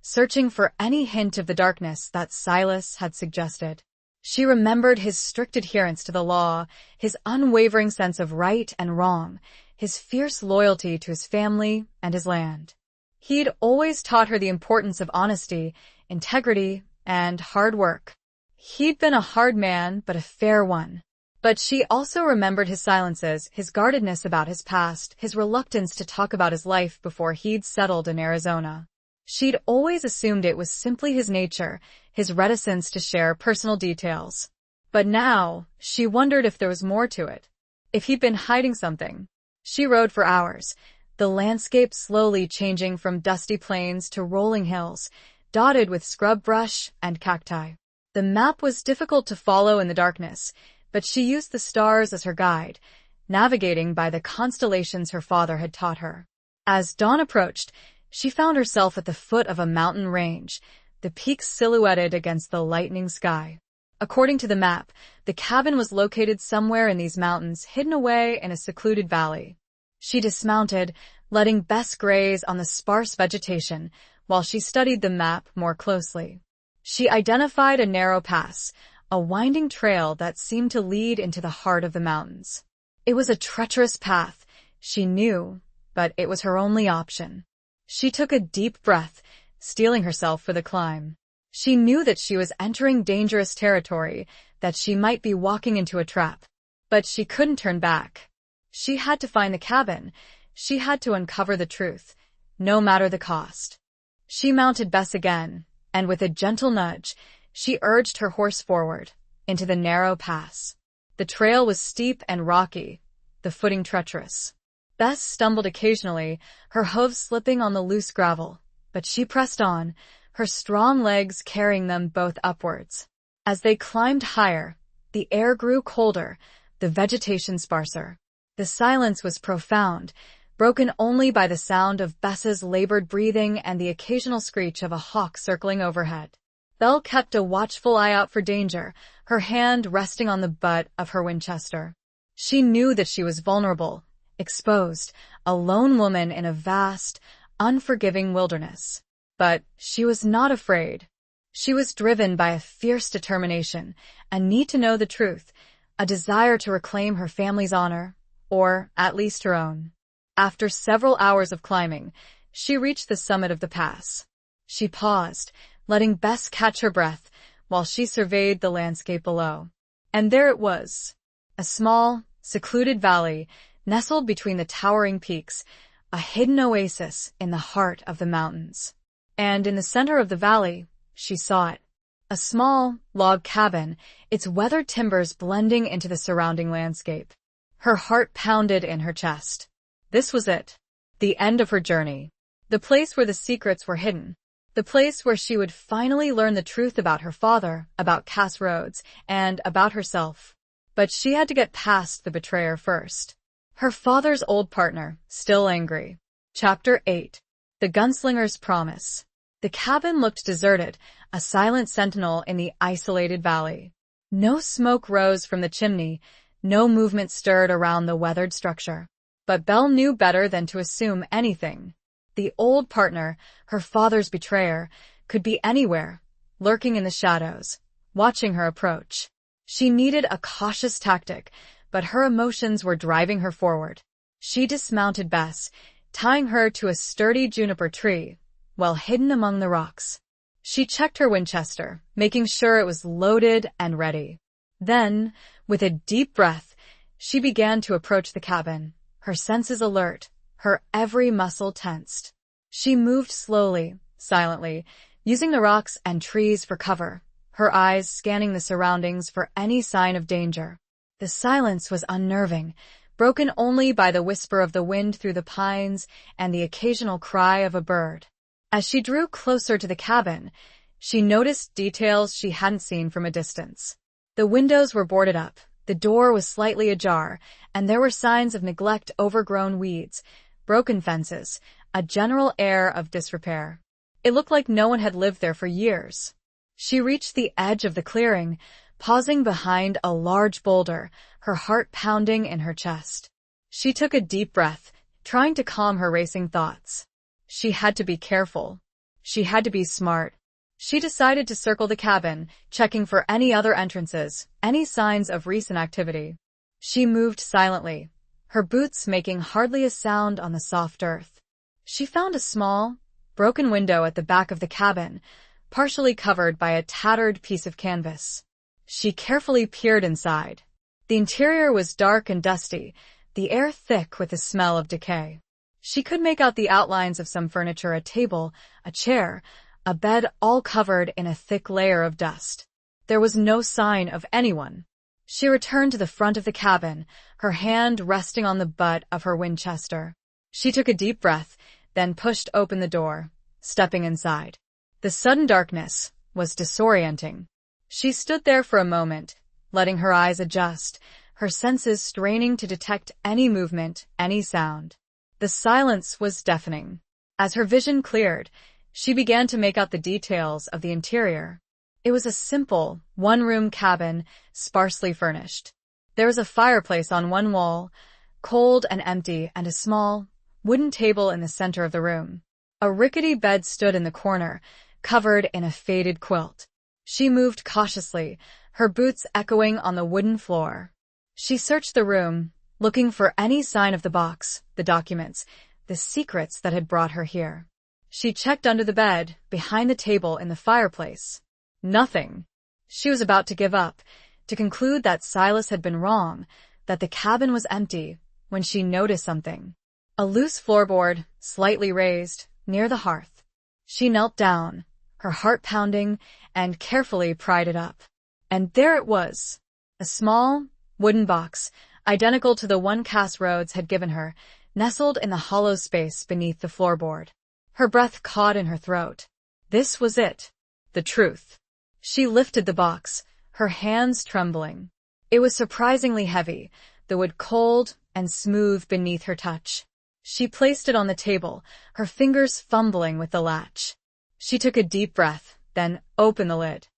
searching for any hint of the darkness that Silas had suggested. She remembered his strict adherence to the law, his unwavering sense of right and wrong, his fierce loyalty to his family and his land. He'd always taught her the importance of honesty, integrity, and hard work. He'd been a hard man, but a fair one. But she also remembered his silences, his guardedness about his past, his reluctance to talk about his life before he'd settled in Arizona. She'd always assumed it was simply his nature, his reticence to share personal details. But now, she wondered if there was more to it. If he'd been hiding something. She rode for hours, the landscape slowly changing from dusty plains to rolling hills, dotted with scrub brush and cacti. The map was difficult to follow in the darkness, but she used the stars as her guide, navigating by the constellations her father had taught her. As dawn approached, she found herself at the foot of a mountain range, the peaks silhouetted against the lightning sky. According to the map, the cabin was located somewhere in these mountains, hidden away in a secluded valley. She dismounted, letting Bess graze on the sparse vegetation, while she studied the map more closely. She identified a narrow pass, a winding trail that seemed to lead into the heart of the mountains. It was a treacherous path, she knew, but it was her only option. She took a deep breath, steeling herself for the climb. She knew that she was entering dangerous territory, that she might be walking into a trap. But she couldn't turn back. She had to find the cabin. She had to uncover the truth, no matter the cost. She mounted Bess again, and with a gentle nudge, she urged her horse forward, into the narrow pass. The trail was steep and rocky, the footing treacherous. Bess stumbled occasionally, her hooves slipping on the loose gravel, but she pressed on, her strong legs carrying them both upwards. As they climbed higher, the air grew colder, the vegetation sparser. The silence was profound, broken only by the sound of Bess's labored breathing and the occasional screech of a hawk circling overhead. Belle kept a watchful eye out for danger, her hand resting on the butt of her Winchester. She knew that she was vulnerable, exposed, a lone woman in a vast, unforgiving wilderness. But she was not afraid. She was driven by a fierce determination, a need to know the truth, a desire to reclaim her family's honor, or at least her own. After several hours of climbing, she reached the summit of the pass. She paused, letting Bess catch her breath while she surveyed the landscape below. And there it was, a small, secluded valley nestled between the towering peaks, a hidden oasis in the heart of the mountains. And in the center of the valley, she saw it. A small, log cabin, its weathered timbers blending into the surrounding landscape. Her heart pounded in her chest. This was it. The end of her journey. The place where the secrets were hidden. The place where she would finally learn the truth about her father, about Cass Rhodes, and about herself. But she had to get past the betrayer first. Her father's old partner, still angry. Chapter 8. The Gunslinger's Promise. The cabin looked deserted, a silent sentinel in the isolated valley. No smoke rose from the chimney, no movement stirred around the weathered structure. But Belle knew better than to assume anything. The old partner, her father's betrayer, could be anywhere, lurking in the shadows, watching her approach. She needed a cautious tactic, but her emotions were driving her forward. She dismounted Bess, tying her to a sturdy juniper tree, well hidden among the rocks. She checked her Winchester, making sure it was loaded and ready. Then, with a deep breath, she began to approach the cabin, her senses alert, her every muscle tensed. She moved slowly, silently, using the rocks and trees for cover, her eyes scanning the surroundings for any sign of danger. The silence was unnerving, broken only by the whisper of the wind through the pines and the occasional cry of a bird. As she drew closer to the cabin, she noticed details she hadn't seen from a distance. The windows were boarded up, the door was slightly ajar, and there were signs of neglect, overgrown weeds, broken fences, a general air of disrepair. It looked like no one had lived there for years. She reached the edge of the clearing, pausing behind a large boulder, her heart pounding in her chest. She took a deep breath, trying to calm her racing thoughts. She had to be careful. She had to be smart. She decided to circle the cabin, checking for any other entrances, any signs of recent activity. She moved silently, her boots making hardly a sound on the soft earth. She found a small, broken window at the back of the cabin, partially covered by a tattered piece of canvas. She carefully peered inside. The interior was dark and dusty, the air thick with the smell of decay. She could make out the outlines of some furniture, a table, a chair, a bed all covered in a thick layer of dust. There was no sign of anyone. She returned to the front of the cabin, her hand resting on the butt of her Winchester. She took a deep breath, then pushed open the door, stepping inside. The sudden darkness was disorienting. She stood there for a moment, letting her eyes adjust, her senses straining to detect any movement, any sound. The silence was deafening. As her vision cleared, she began to make out the details of the interior. It was a simple, one-room cabin, sparsely furnished. There was a fireplace on one wall, cold and empty, and a small, wooden table in the center of the room. A rickety bed stood in the corner, covered in a faded quilt. She moved cautiously, her boots echoing on the wooden floor. She searched the room, looking for any sign of the box, the documents, the secrets that had brought her here. She checked under the bed, behind the table, in the fireplace. Nothing. She was about to give up, to conclude that Silas had been wrong, that the cabin was empty, when she noticed something. A loose floorboard, slightly raised, near the hearth. She knelt down, her heart pounding, and carefully pried it up. And there it was, a small, wooden box, identical to the one Cass Rhodes had given her, nestled in the hollow space beneath the floorboard. Her breath caught in her throat. This was it. The truth. She lifted the box, her hands trembling. It was surprisingly heavy, the wood cold and smooth beneath her touch. She placed it on the table, her fingers fumbling with the latch. She took a deep breath, then opened the lid.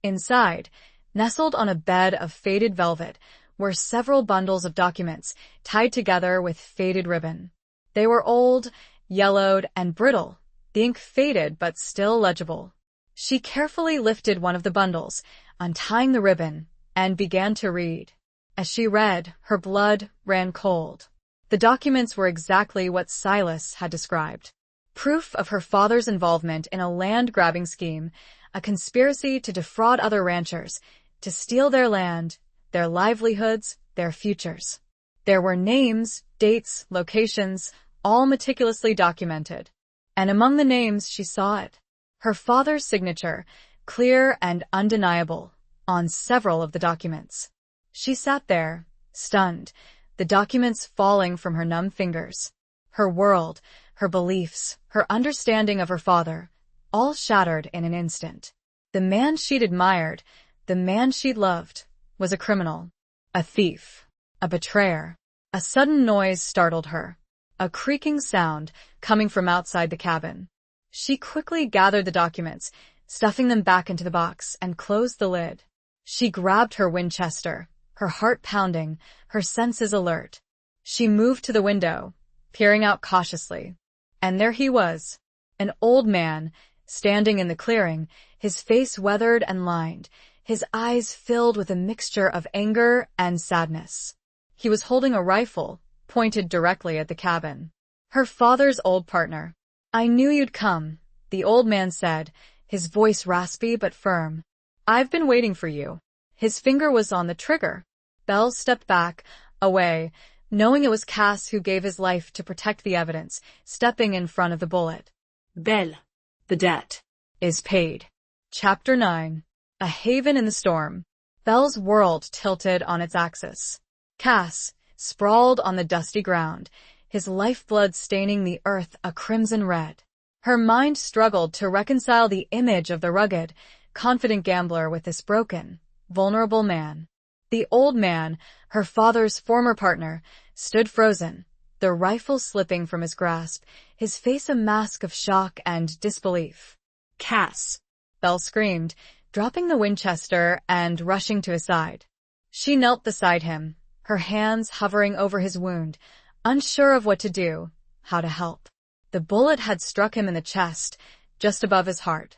Inside, nestled on a bed of faded velvet, were several bundles of documents tied together with faded ribbon. They were old, yellowed, and brittle, the ink faded but still legible. She carefully lifted one of the bundles, untying the ribbon, and began to read. As she read, her blood ran cold. The documents were exactly what Silas had described. Proof of her father's involvement in a land-grabbing scheme, a conspiracy to defraud other ranchers, to steal their land, their livelihoods, their futures. There were names, dates, locations, all meticulously documented. And among the names she saw it. Her father's signature, clear and undeniable, on several of the documents. She sat there, stunned, the documents falling from her numb fingers. Her world, her beliefs, her understanding of her father, all shattered in an instant. The man she'd admired, the man she'd loved, was a criminal, a thief, a betrayer. A sudden noise startled her, a creaking sound coming from outside the cabin. She quickly gathered the documents, stuffing them back into the box, and closed the lid. She grabbed her Winchester, her heart pounding, her senses alert. She moved to the window, peering out cautiously. And there he was, an old man, standing in the clearing, his face weathered and lined, his eyes filled with a mixture of anger and sadness. He was holding a rifle, pointed directly at the cabin. Her father's old partner. "I knew you'd come," the old man said, his voice raspy but firm. "I've been waiting for you." His finger was on the trigger. Belle stepped back, away, knowing it was Cass who gave his life to protect the evidence, stepping in front of the bullet. Belle, the debt is paid. Chapter 9. A haven in the storm. Belle's world tilted on its axis. Cass, sprawled on the dusty ground, his lifeblood staining the earth a crimson red. Her mind struggled to reconcile the image of the rugged, confident gambler with this broken, vulnerable man. The old man, her father's former partner, stood frozen, the rifle slipping from his grasp, his face a mask of shock and disbelief. "Cass!" Belle screamed, dropping the Winchester and rushing to his side. She knelt beside him, her hands hovering over his wound, unsure of what to do, how to help. The bullet had struck him in the chest, just above his heart.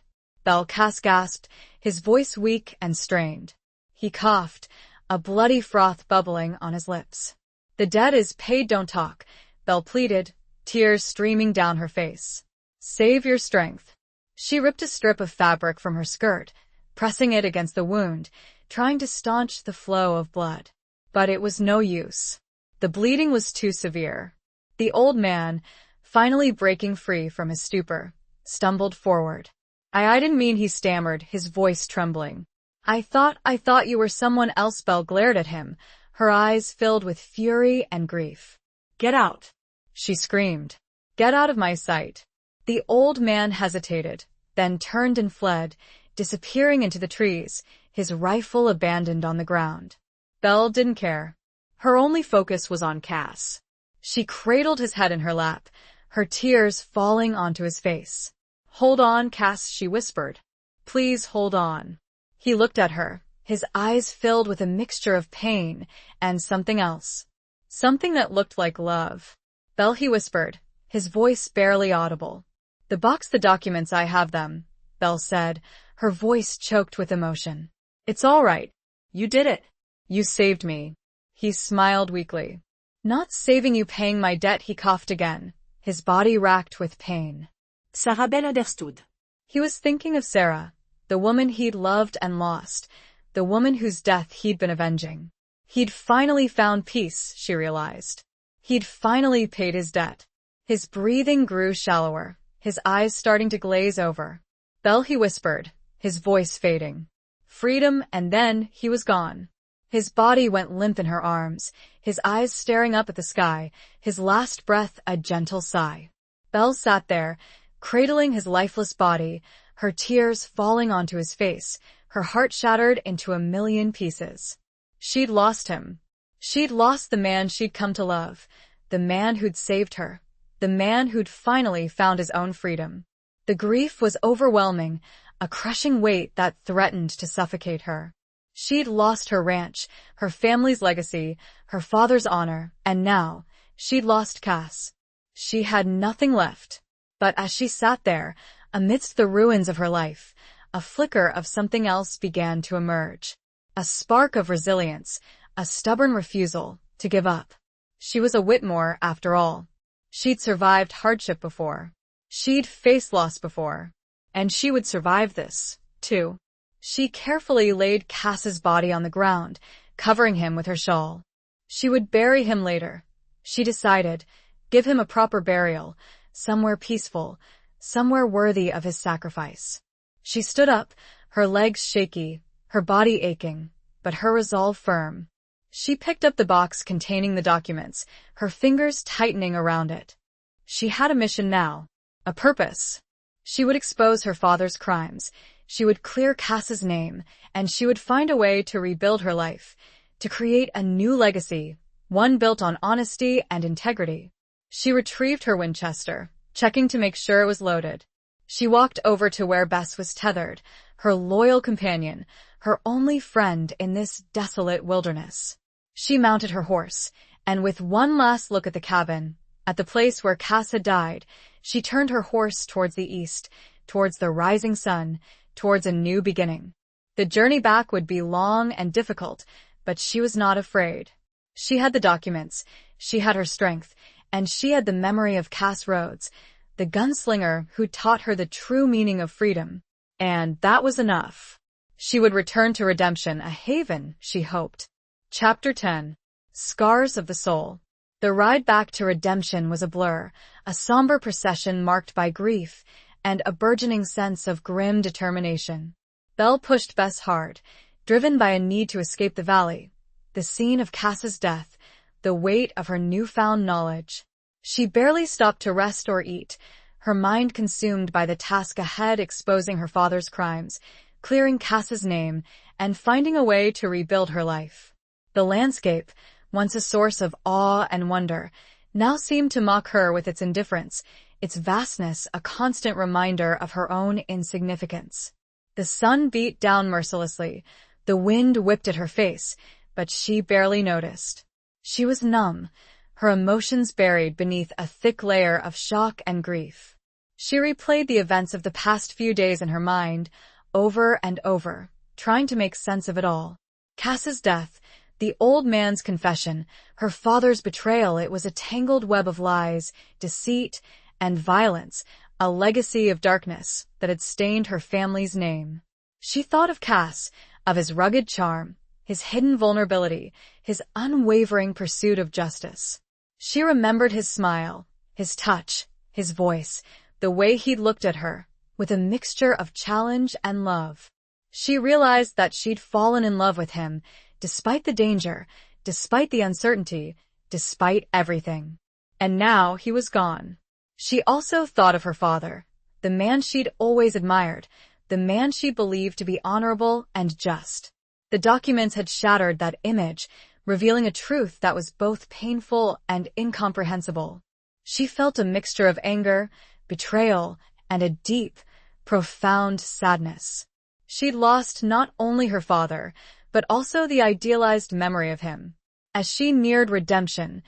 Cass gasped, his voice weak and strained. He coughed, a bloody froth bubbling on his lips. "The debt is paid, don't talk," Belle pleaded, tears streaming down her face. "Save your strength." She ripped a strip of fabric from her skirt, pressing it against the wound, trying to staunch the flow of blood. But it was no use. The bleeding was too severe. The old man, finally breaking free from his stupor, stumbled forward. I didn't mean," he stammered, his voice trembling. I thought you were someone else." Belle glared at him, her eyes filled with fury and grief. "Get out!" she screamed. "Get out of my sight." The old man hesitated, then turned and fled, disappearing into the trees, his rifle abandoned on the ground. Belle didn't care. Her only focus was on Cass. She cradled his head in her lap, her tears falling onto his face. "Hold on, Cass," she whispered. "Please hold on." He looked at her, his eyes filled with a mixture of pain and something else. Something that looked like love. "Belle," he whispered, his voice barely audible. "The box, the documents, I have them," Belle said, her voice choked with emotion. "It's all right. You did it. You saved me." He smiled weakly. "Not saving you, paying my debt," he coughed again, his body racked with pain. Sarah Belle understood. He was thinking of Sarah, the woman he'd loved and lost, the woman whose death he'd been avenging. He'd finally found peace, she realized. He'd finally paid his debt. His breathing grew shallower, his eyes starting to glaze over. "Belle," he whispered, his voice fading. Freedom, and then he was gone. His body went limp in her arms, his eyes staring up at the sky, his last breath a gentle sigh. Belle sat there, cradling his lifeless body, her tears falling onto his face, her heart shattered into a million pieces. She'd lost him. She'd lost the man she'd come to love, the man who'd saved her, the man who'd finally found his own freedom. The grief was overwhelming, a crushing weight that threatened to suffocate her. She'd lost her ranch, her family's legacy, her father's honor, and now, she'd lost Cass. She had nothing left. But as she sat there, amidst the ruins of her life, a flicker of something else began to emerge. A spark of resilience, a stubborn refusal to give up. She was a Whitmore, after all. She'd survived hardship before. She'd faced loss before. And she would survive this, too. She carefully laid Cass's body on the ground, covering him with her shawl. She would bury him later. She decided, give him a proper burial, somewhere peaceful, somewhere worthy of his sacrifice. She stood up, her legs shaky, her body aching, but her resolve firm. She picked up the box containing the documents, her fingers tightening around it. She had a mission now, a purpose. She would expose her father's crimes, she would clear Cass's name, and she would find a way to rebuild her life, to create a new legacy, one built on honesty and integrity. She retrieved her Winchester, checking to make sure it was loaded. She walked over to where Bess was tethered, her loyal companion, her only friend in this desolate wilderness. She mounted her horse, and with one last look at the cabin, at the place where Cass had died, she turned her horse towards the east, towards the rising sun, towards a new beginning. The journey back would be long and difficult, but she was not afraid. She had the documents, she had her strength, and she had the memory of Cass Rhodes, the gunslinger who taught her the true meaning of freedom. And that was enough. She would return to redemption, a haven, she hoped. Chapter 10. Scars of the Soul. The ride back to redemption was a blur, a somber procession marked by grief and a burgeoning sense of grim determination. Belle pushed Bess hard, driven by a need to escape the valley, the scene of Cass's death, the weight of her newfound knowledge. She barely stopped to rest or eat, her mind consumed by the task ahead, exposing her father's crimes, clearing Cass's name, and finding a way to rebuild her life. The landscape, once a source of awe and wonder, now seemed to mock her with its indifference, its vastness a constant reminder of her own insignificance. The sun beat down mercilessly, the wind whipped at her face, but she barely noticed. She was numb, her emotions buried beneath a thick layer of shock and grief. She replayed the events of the past few days in her mind, over and over, trying to make sense of it all. Cass's death, the old man's confession, her father's betrayal, it was a tangled web of lies, deceit, and violence, a legacy of darkness that had stained her family's name. She thought of Cass, of his rugged charm, his hidden vulnerability, his unwavering pursuit of justice. She remembered his smile, his touch, his voice, the way he'd looked at her, with a mixture of challenge and love. She realized that she'd fallen in love with him, despite the danger, despite the uncertainty, despite everything. And now he was gone. She also thought of her father, the man she'd always admired, the man she believed to be honorable and just. The documents had shattered that image, revealing a truth that was both painful and incomprehensible. She felt a mixture of anger, betrayal, and a deep, profound sadness. She'd lost not only her father, but also the idealized memory of him. As she neared redemption,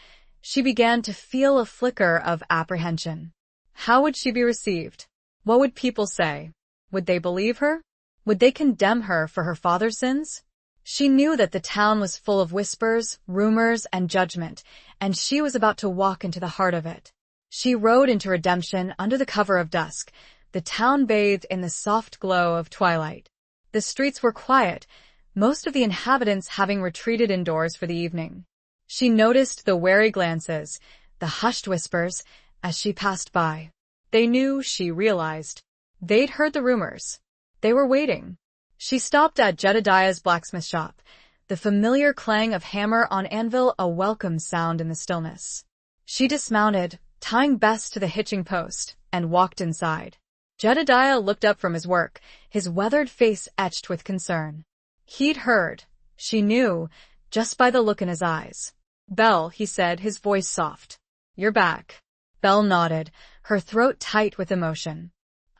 she began to feel a flicker of apprehension. How would she be received? What would people say? Would they believe her? Would they condemn her for her father's sins? She knew that the town was full of whispers, rumors, and judgment, and she was about to walk into the heart of it. She rode into redemption under the cover of dusk, the town bathed in the soft glow of twilight. The streets were quiet, most of the inhabitants having retreated indoors for the evening. She noticed the wary glances, the hushed whispers, as she passed by. They knew, she realized. They'd heard the rumors. They were waiting. She stopped at Jedediah's blacksmith shop, the familiar clang of hammer on anvil a welcome sound in the stillness. She dismounted, tying Bess to the hitching post, and walked inside. Jedediah looked up from his work, his weathered face etched with concern. He'd heard. She knew, just by the look in his eyes. "Belle," he said, his voice soft. "You're back." Belle nodded, her throat tight with emotion.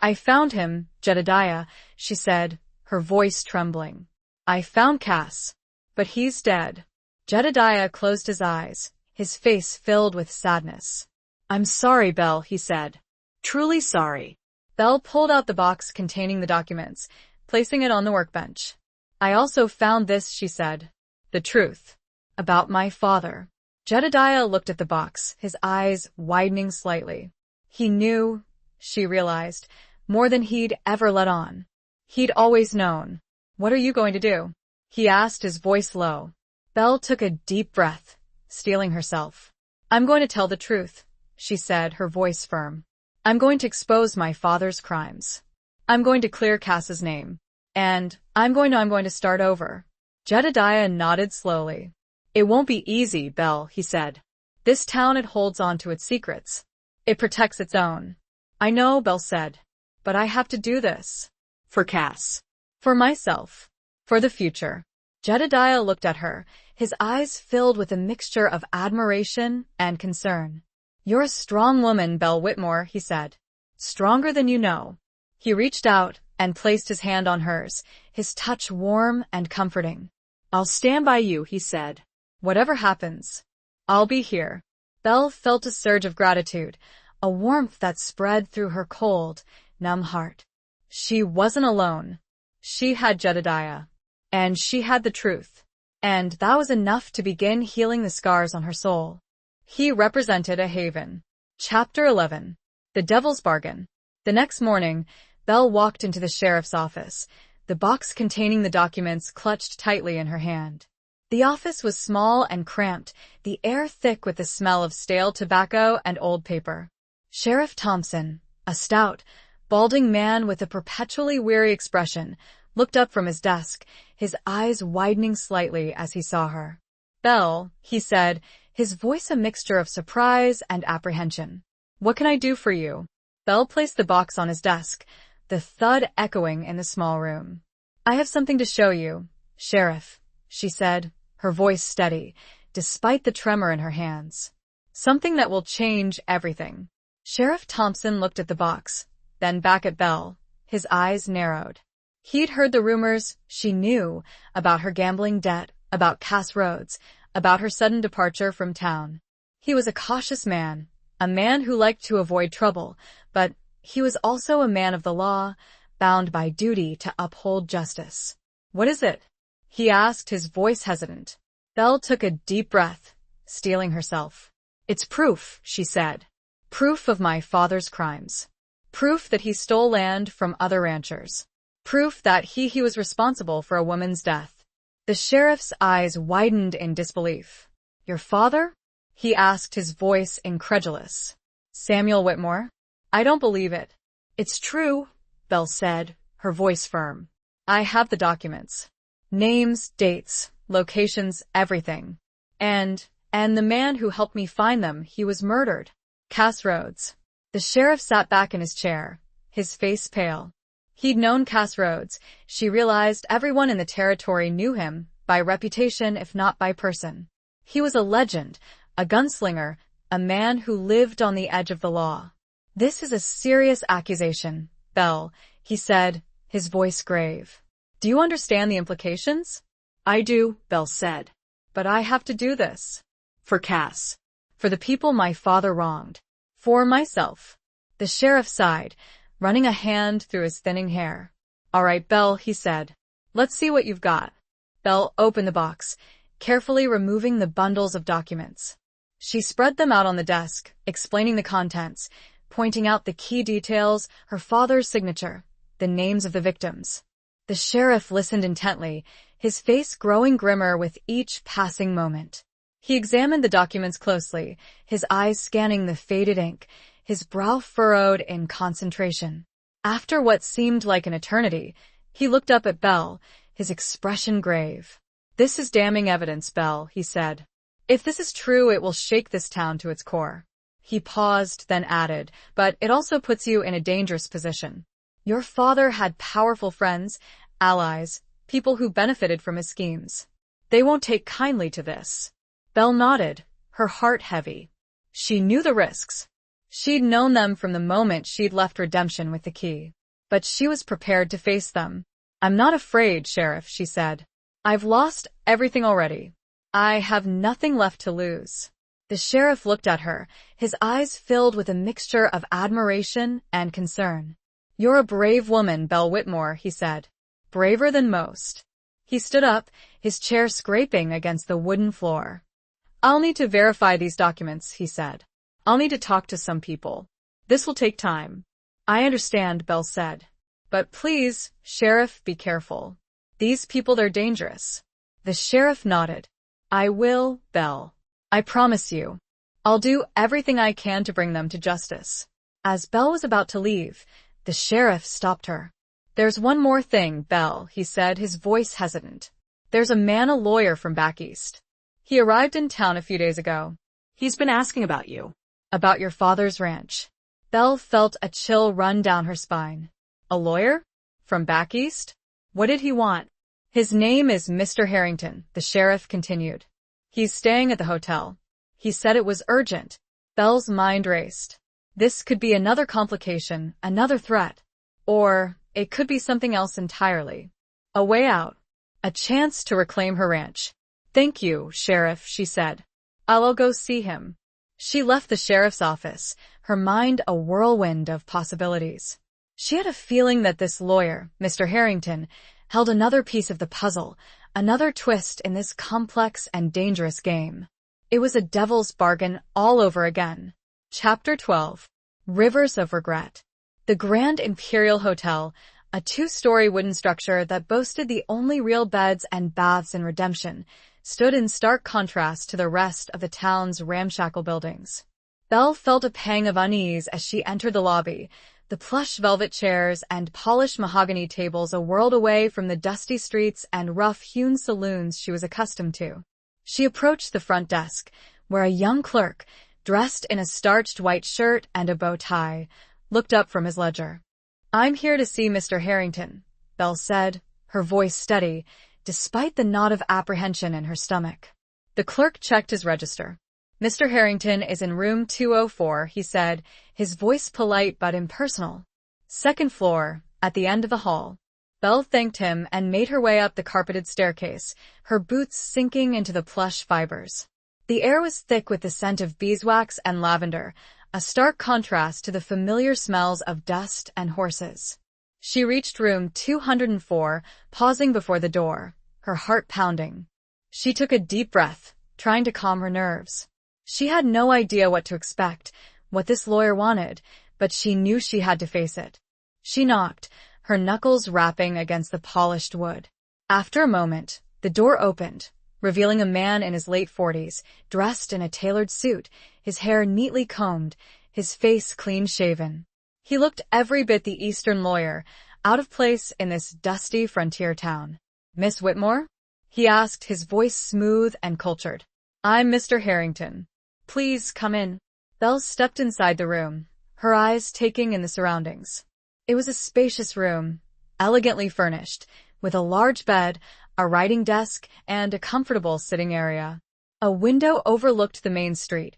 "I found him, Jedediah," she said, her voice trembling. I found Cass, but he's dead. Jedediah closed his eyes, his face filled with sadness. I'm sorry, Belle, he said. Truly sorry. Belle pulled out the box containing the documents, placing it on the workbench. I also found this, she said. The truth. About my father. Jedediah looked at the box, his eyes widening slightly. He knew, she realized, more than he'd ever let on. He'd always known. What are you going to do? He asked, his voice low. Belle took a deep breath, steeling herself. I'm going to tell the truth, she said, her voice firm. I'm going to expose my father's crimes. I'm going to clear Cass's name. And I'm going to start over. Jedediah nodded slowly. It won't be easy, Belle, he said. This town, it holds on to its secrets. It protects its own. I know, Belle said. But I have to do this. For Cass. For myself. For the future. Jedediah looked at her, his eyes filled with a mixture of admiration and concern. You're a strong woman, Belle Whitmore, he said. Stronger than you know. He reached out and placed his hand on hers, his touch warm and comforting. I'll stand by you, he said. Whatever happens, I'll be here. Belle felt a surge of gratitude, a warmth that spread through her cold, numb heart. She wasn't alone. She had Jedediah. And she had the truth. And that was enough to begin healing the scars on her soul. He represented a haven. Chapter 11. The Devil's Bargain. The next morning, Belle walked into the sheriff's office, the box containing the documents clutched tightly in her hand. The office was small and cramped, the air thick with the smell of stale tobacco and old paper. Sheriff Thompson, a stout, balding man with a perpetually weary expression, looked up from his desk, his eyes widening slightly as he saw her. Belle, he said, his voice a mixture of surprise and apprehension. What can I do for you? Belle placed the box on his desk, the thud echoing in the small room. I have something to show you, Sheriff, she said, her voice steady, despite the tremor in her hands. Something that will change everything. Sheriff Thompson looked at the box, then back at Belle, his eyes narrowed. He'd heard the rumors, she knew, about her gambling debt, about Cass Rhodes, about her sudden departure from town. He was a cautious man, a man who liked to avoid trouble, but he was also a man of the law, bound by duty to uphold justice. What is it? He asked, his voice hesitant. Belle took a deep breath, steeling herself. It's proof, she said. Proof of my father's crimes. Proof that he stole land from other ranchers. Proof that he was responsible for a woman's death. The sheriff's eyes widened in disbelief. Your father? He asked, his voice incredulous. Samuel Whitmore? I don't believe it. It's true, Belle said, her voice firm. I have the documents. Names, dates, locations, everything. And the man who helped me find them, he was murdered. Cass Rhodes. The sheriff sat back in his chair, his face pale. He'd known Cass Rhodes. She realized everyone in the territory knew him, by reputation if not by person. He was a legend, a gunslinger, a man who lived on the edge of the law. This is a serious accusation, Belle, he said, his voice grave. Do you understand the implications? I do, Belle said. But I have to do this. For Cass. For the people my father wronged. For myself. The sheriff sighed, running a hand through his thinning hair. All right, Belle, he said. Let's see what you've got. Belle opened the box, carefully removing the bundles of documents. She spread them out on the desk, explaining the contents, pointing out the key details, her father's signature, the names of the victims. The sheriff listened intently, his face growing grimmer with each passing moment. He examined the documents closely, his eyes scanning the faded ink, his brow furrowed in concentration. After what seemed like an eternity, he looked up at Belle, his expression grave. This is damning evidence, Belle, he said. If this is true, it will shake this town to its core. He paused, then added, but it also puts you in a dangerous position. Your father had powerful friends, allies, people who benefited from his schemes. They won't take kindly to this. Belle nodded, her heart heavy. She knew the risks. She'd known them from the moment she'd left Redemption with the key. But she was prepared to face them. I'm not afraid, Sheriff, she said. I've lost everything already. I have nothing left to lose. The sheriff looked at her, his eyes filled with a mixture of admiration and concern. You're a brave woman, Belle Whitmore, he said. Braver than most. He stood up, his chair scraping against the wooden floor. I'll need to verify these documents, he said. I'll need to talk to some people. This will take time. I understand, Belle said. But please, Sheriff, be careful. These people, they're dangerous. The sheriff nodded. I will, Belle. I promise you. I'll do everything I can to bring them to justice. As Belle was about to leave, the sheriff stopped her. There's one more thing, Belle, he said, his voice hesitant. There's a man, a lawyer from back east. He arrived in town a few days ago. He's been asking about you. About your father's ranch. Belle felt a chill run down her spine. A lawyer? From back east? What did he want? His name is Mr. Harrington, the sheriff continued. He's staying at the hotel. He said it was urgent. Belle's mind raced. This could be another complication, another threat. Or it could be something else entirely. A way out. A chance to reclaim her ranch. Thank you, Sheriff, she said. I'll go see him. She left the sheriff's office, her mind a whirlwind of possibilities. She had a feeling that this lawyer, Mr. Harrington, held another piece of the puzzle, another twist in this complex and dangerous game. It was a devil's bargain all over again. Chapter 12. Rivers of Regret. The Grand Imperial Hotel, a 2-story wooden structure that boasted the only real beds and baths in Redemption, stood in stark contrast to the rest of the town's ramshackle buildings. Belle felt a pang of unease as she entered the lobby, the plush velvet chairs and polished mahogany tables a world away from the dusty streets and rough-hewn saloons she was accustomed to. She approached the front desk, where a young clerk, dressed in a starched white shirt and a bow tie, looked up from his ledger. I'm here to see Mr. Harrington, Belle said, her voice steady, despite the knot of apprehension in her stomach. The clerk checked his register. Mr. Harrington is in room 204, he said, his voice polite but impersonal. Second floor, at the end of the hall. Belle thanked him and made her way up the carpeted staircase, her boots sinking into the plush fibers. The air was thick with the scent of beeswax and lavender, a stark contrast to the familiar smells of dust and horses. She reached room 204, pausing before the door, her heart pounding. She took a deep breath, trying to calm her nerves. She had no idea what to expect, what this lawyer wanted, but she knew she had to face it. She knocked, her knuckles rapping against the polished wood. After a moment, the door opened, revealing a man in his late 40s, dressed in a tailored suit, his hair neatly combed, his face clean-shaven. He looked every bit the Eastern lawyer, out of place in this dusty frontier town. Miss Whitmore? He asked, his voice smooth and cultured. I'm Mr. Harrington. Please come in. Belle stepped inside the room, her eyes taking in the surroundings. It was a spacious room, elegantly furnished, with a large bed, a writing desk, and a comfortable sitting area. A window overlooked the main street,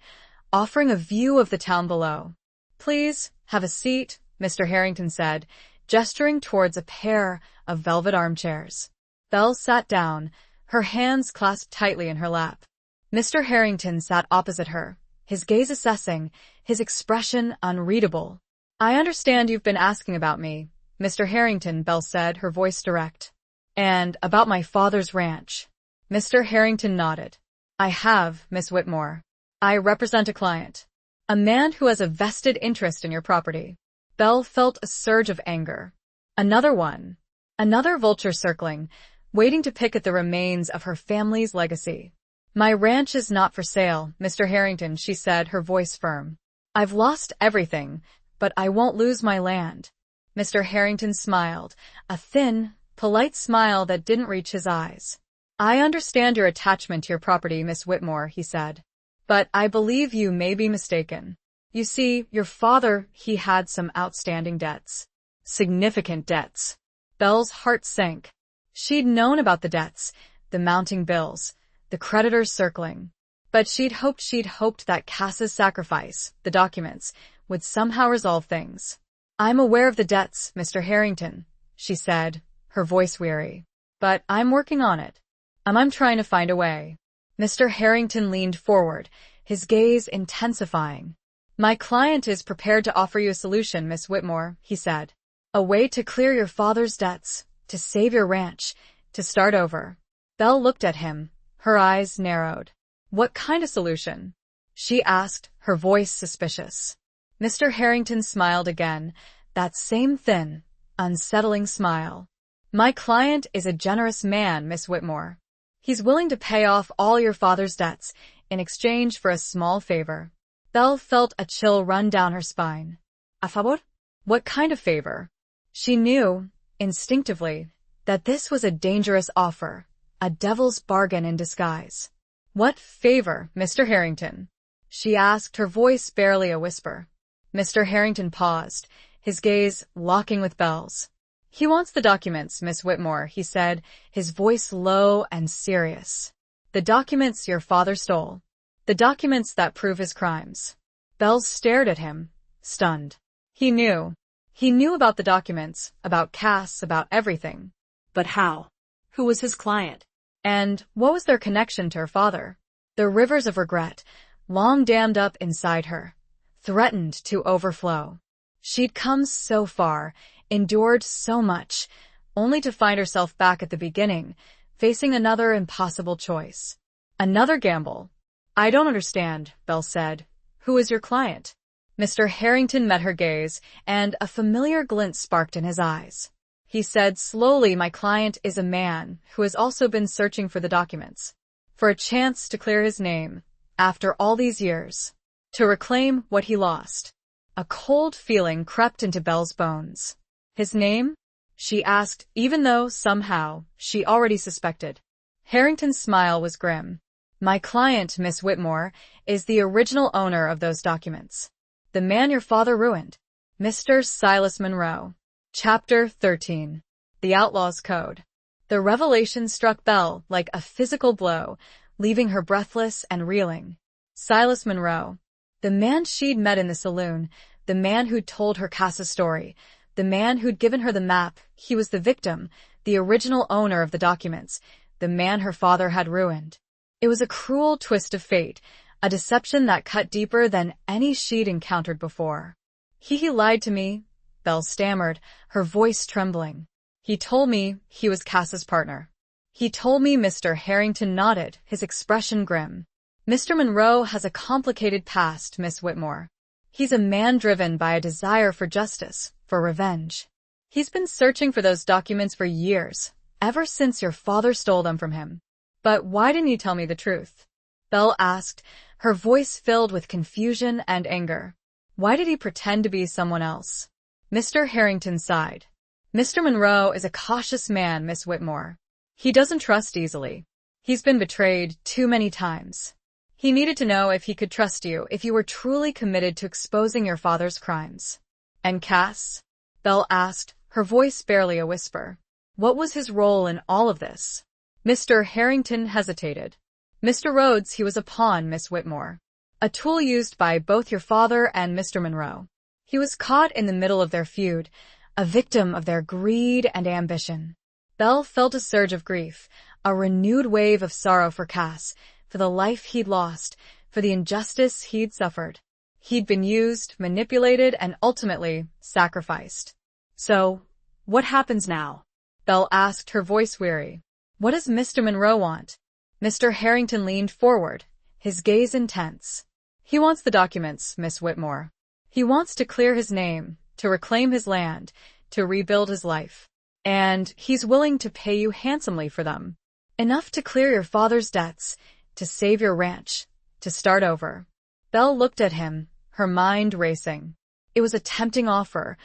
offering a view of the town below. Please, have a seat, Mr. Harrington said, gesturing towards a pair of velvet armchairs. Belle sat down, her hands clasped tightly in her lap. Mr. Harrington sat opposite her, his gaze assessing, his expression unreadable. I understand you've been asking about me, Mr. Harrington, Belle said, her voice direct. And about my father's ranch. Mr. Harrington nodded. I have, Miss Whitmore. I represent a client. A man who has a vested interest in your property. Belle felt a surge of anger. Another one. Another vulture circling, waiting to pick at the remains of her family's legacy. My ranch is not for sale, Mr. Harrington, she said, her voice firm. I've lost everything, but I won't lose my land. Mr. Harrington smiled, a thin, polite smile that didn't reach his eyes. I understand your attachment to your property, Miss Whitmore, he said. But I believe you may be mistaken. You see, your father, he had some outstanding debts. Significant debts. Belle's heart sank. She'd known about the debts, the mounting bills, the creditors circling. But she'd hoped that Cass's sacrifice, the documents, would somehow resolve things. I'm aware of the debts, Mr. Harrington, she said, her voice weary. But I'm working on it. I'm trying to find a way. Mr. Harrington leaned forward, his gaze intensifying. My client is prepared to offer you a solution, Miss Whitmore, he said. A way to clear your father's debts, to save your ranch, to start over. Belle looked at him, her eyes narrowed. What kind of solution? She asked, her voice suspicious. Mr. Harrington smiled again, that same thin, unsettling smile. My client is a generous man, Miss Whitmore. He's willing to pay off all your father's debts in exchange for a small favor. Belle felt a chill run down her spine. A favor? What kind of favor? She knew, instinctively, that this was a dangerous offer, a devil's bargain in disguise. What favor, Mr. Harrington? She asked, her voice barely a whisper. Mr. Harrington paused, his gaze locking with Belle's. He wants the documents, Miss Whitmore, he said, his voice low and serious. The documents your father stole. The documents that prove his crimes. Belle stared at him, stunned. He knew. He knew about the documents, about Cass, about everything. But how? Who was his client? And what was their connection to her father? The rivers of regret, long dammed up inside her, threatened to overflow. She'd come so far, endured so much, only to find herself back at the beginning, facing another impossible choice. Another gamble. I don't understand, Belle said. Who is your client? Mr. Harrington met her gaze, and a familiar glint sparked in his eyes. He said slowly, my client is a man who has also been searching for the documents. For a chance to clear his name, after all these years. To reclaim what he lost. A cold feeling crept into Belle's bones. His name? She asked, even though, somehow, she already suspected. Harrington's smile was grim. My client, Miss Whitmore, is the original owner of those documents. The man your father ruined. Mr. Silas Monroe. Chapter 13. The Outlaw's Code. The revelation struck Belle like a physical blow, leaving her breathless and reeling. Silas Monroe. The man she'd met in the saloon, the man who'd told her Cass's story, the man who'd given her the map, he was the victim, the original owner of the documents, the man her father had ruined. It was a cruel twist of fate, a deception that cut deeper than any she'd encountered before. He lied to me, Belle stammered, her voice trembling. He told me he was Cass's partner. He told me. Mr. Harrington nodded, his expression grim. Mr. Monroe has a complicated past, Miss Whitmore. He's a man driven by a desire for justice, for revenge. He's been searching for those documents for years, ever since your father stole them from him. But why didn't you tell me the truth? Belle asked, her voice filled with confusion and anger. Why did he pretend to be someone else? Mr. Harrington sighed. Mr. Monroe is a cautious man, Miss Whitmore. He doesn't trust easily. He's been betrayed too many times. He needed to know if he could trust you, if you were truly committed to exposing your father's crimes. And Cass? Belle asked, her voice barely a whisper. What was his role in all of this? Mr. Harrington hesitated. Mr. Rhodes, he was a pawn, Miss Whitmore. A tool used by both your father and Mr. Monroe. He was caught in the middle of their feud, a victim of their greed and ambition. Belle felt a surge of grief, a renewed wave of sorrow for Cass, for the life he'd lost, for the injustice he'd suffered. He'd been used, manipulated, and ultimately sacrificed. So, what happens now? Belle asked, her voice weary. What does Mr. Monroe want? Mr. Harrington leaned forward, his gaze intense. He wants the documents, Miss Whitmore. He wants to clear his name, to reclaim his land, to rebuild his life. And he's willing to pay you handsomely for them. Enough to clear your father's debts, to save your ranch, to start over. Belle looked at him, her mind racing. It was a tempting offer,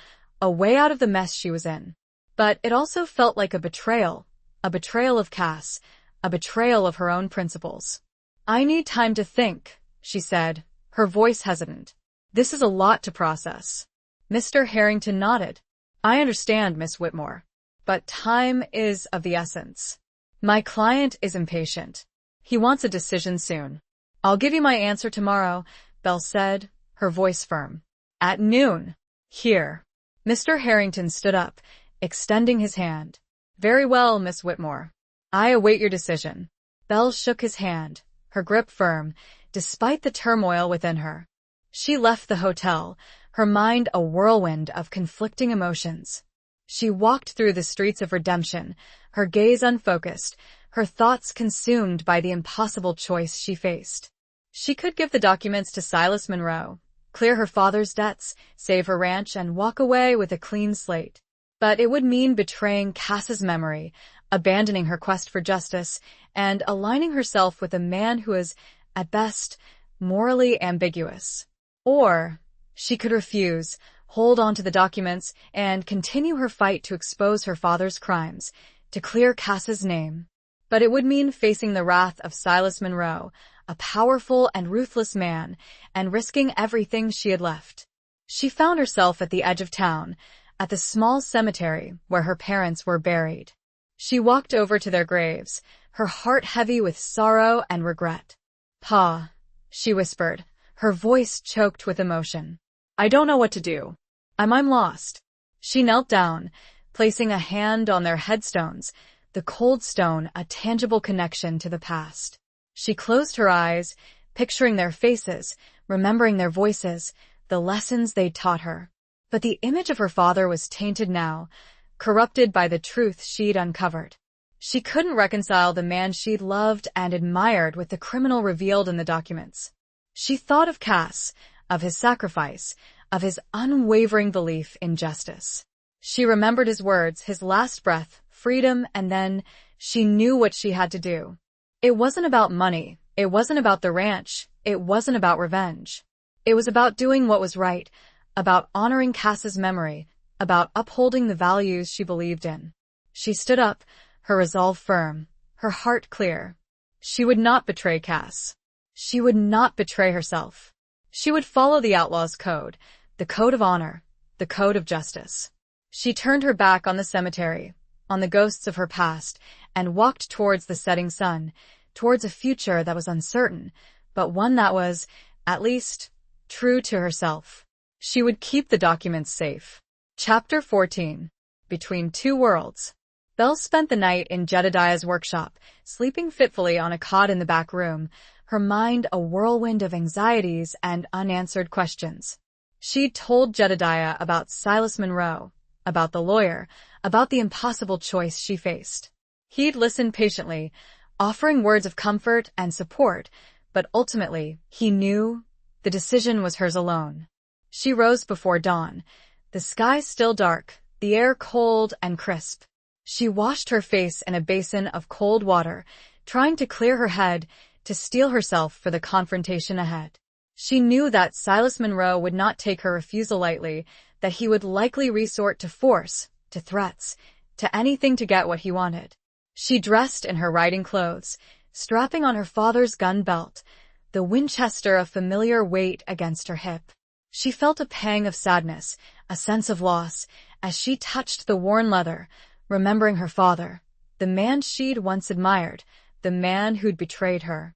a way out of the mess she was in. But it also felt like a betrayal of Cass, a betrayal of her own principles. I need time to think, she said, her voice hesitant. This is a lot to process. Mr. Harrington nodded. I understand, Miss Whitmore. But time is of the essence. My client is impatient. He wants a decision soon. I'll give you my answer tomorrow, Belle said, her voice firm. At noon. Here. Mr. Harrington stood up, extending his hand. Very well, Miss Whitmore. I await your decision. Belle shook his hand, her grip firm, despite the turmoil within her. She left the hotel, her mind a whirlwind of conflicting emotions. She walked through the streets of redemption, her gaze unfocused, her thoughts consumed by the impossible choice she faced. She could give the documents to Silas Monroe, clear her father's debts, save her ranch, and walk away with a clean slate. But it would mean betraying Cass's memory, abandoning her quest for justice, and aligning herself with a man who is, at best, morally ambiguous. Or she could refuse, hold on to the documents, and continue her fight to expose her father's crimes, to clear Cass's name. But it would mean facing the wrath of Silas Monroe, a powerful and ruthless man, and risking everything she had left. She found herself at the edge of town, at the small cemetery where her parents were buried. She walked over to their graves, her heart heavy with sorrow and regret. "Pa," she whispered, her voice choked with emotion. I don't know what to do. I'm lost." She knelt down, placing a hand on their headstones, the cold stone a tangible connection to the past. She closed her eyes, picturing their faces, remembering their voices, the lessons they'd taught her. But the image of her father was tainted now, corrupted by the truth she'd uncovered. She couldn't reconcile the man she'd loved and admired with the criminal revealed in the documents. She thought of Cass, of his sacrifice, of his unwavering belief in justice. She remembered his words, his last breath, freedom, and then she knew what she had to do. It wasn't about money. It wasn't about the ranch. It wasn't about revenge. It was about doing what was right, about honoring Cass's memory, about upholding the values she believed in. She stood up, her resolve firm, her heart clear. She would not betray Cass. She would not betray herself. She would follow the outlaw's code, the code of honor, the code of justice. She turned her back on the cemetery, on the ghosts of her past, and walked towards the setting sun, towards a future that was uncertain, but one that was, at least, true to herself. She would keep the documents safe. Chapter 14. Between Two Worlds. Belle spent the night in Jedediah's workshop, sleeping fitfully on a cot in the back room, her mind a whirlwind of anxieties and unanswered questions. She'd told Jedediah about Silas Monroe, about the lawyer, about the impossible choice she faced. He'd listened patiently, offering words of comfort and support, but ultimately, he knew the decision was hers alone. She rose before dawn, the sky still dark, the air cold and crisp. She washed her face in a basin of cold water, trying to clear her head, to steel herself for the confrontation ahead. She knew that Silas Monroe would not take her refusal lightly, that he would likely resort to force, to threats, to anything to get what he wanted. She dressed in her riding clothes, strapping on her father's gun belt, the Winchester a familiar weight against her hip. She felt a pang of sadness, a sense of loss, as she touched the worn leather, remembering her father, the man she'd once admired, the man who'd betrayed her.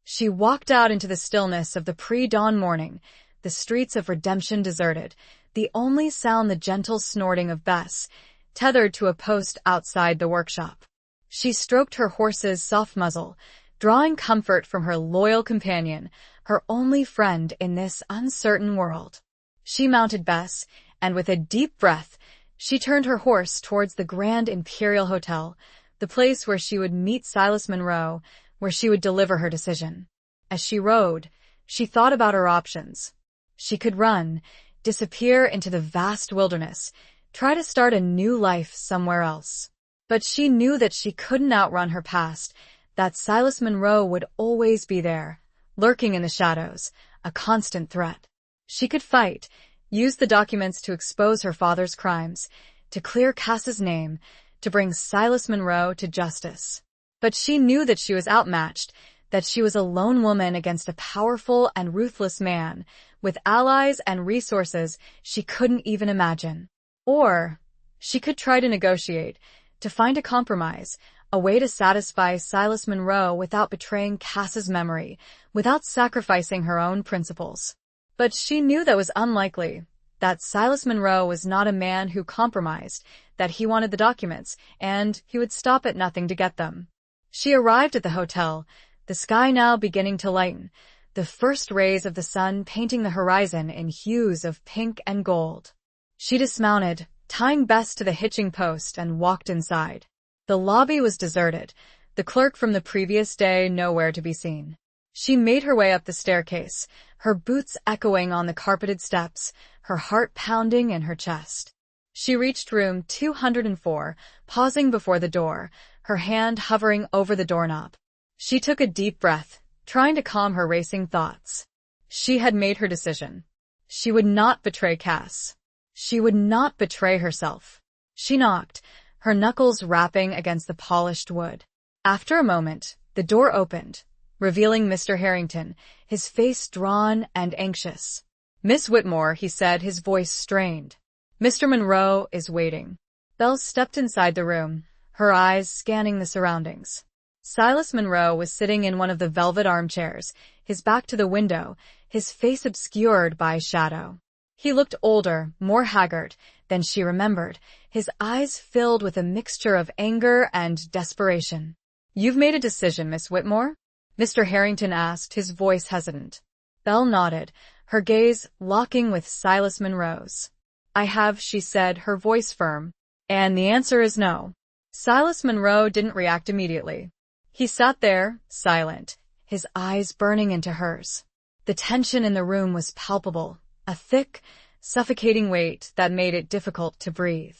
She walked out into the stillness of the pre-dawn morning, the streets of Redemption deserted, the only sound the gentle snorting of Bess, tethered to a post outside the workshop. She stroked her horse's soft muzzle, drawing comfort from her loyal companion, her only friend in this uncertain world. She mounted Bess, and with a deep breath, she turned her horse towards the Grand Imperial Hotel, the place where she would meet Silas Monroe, where she would deliver her decision. As she rode, she thought about her options. She could run, disappear into the vast wilderness, try to start a new life somewhere else. But she knew that she couldn't outrun her past, that Silas Monroe would always be there, lurking in the shadows, a constant threat. She could fight, use the documents to expose her father's crimes, to clear Cass's name, to bring Silas Monroe to justice. But she knew that she was outmatched, that she was a lone woman against a powerful and ruthless man, with allies and resources she couldn't even imagine. Or she could try to negotiate, to find a compromise, a way to satisfy Silas Monroe without betraying Cass's memory, without sacrificing her own principles. But she knew that was unlikely, that Silas Monroe was not a man who compromised, that he wanted the documents, and he would stop at nothing to get them. She arrived at the hotel, the sky now beginning to lighten, the first rays of the sun painting the horizon in hues of pink and gold. She dismounted, tying Bess to the hitching post, and walked inside. The lobby was deserted, the clerk from the previous day nowhere to be seen. She made her way up the staircase, her boots echoing on the carpeted steps, her heart pounding in her chest. She reached room 204, pausing before the door, her hand hovering over the doorknob. She took a deep breath, trying to calm her racing thoughts. She had made her decision. She would not betray Cass. She would not betray herself. She knocked, her knuckles rapping against the polished wood. After a moment, the door opened, revealing Mr. Harrington, his face drawn and anxious. "Miss Whitmore," he said, his voice strained. "Mr. Monroe is waiting." Belle stepped inside the room, her eyes scanning the surroundings. Silas Monroe was sitting in one of the velvet armchairs, his back to the window, his face obscured by shadow. He looked older, more haggard than she remembered, his eyes filled with a mixture of anger and desperation. "You've made a decision, Miss Whitmore?" Mr. Harrington asked, his voice hesitant. Belle nodded, her gaze locking with Silas Monroe's. "I have," she said, her voice firm. "And the answer is no." Silas Monroe didn't react immediately. He sat there, silent, his eyes burning into hers. The tension in the room was palpable, a thick, suffocating weight that made it difficult to breathe.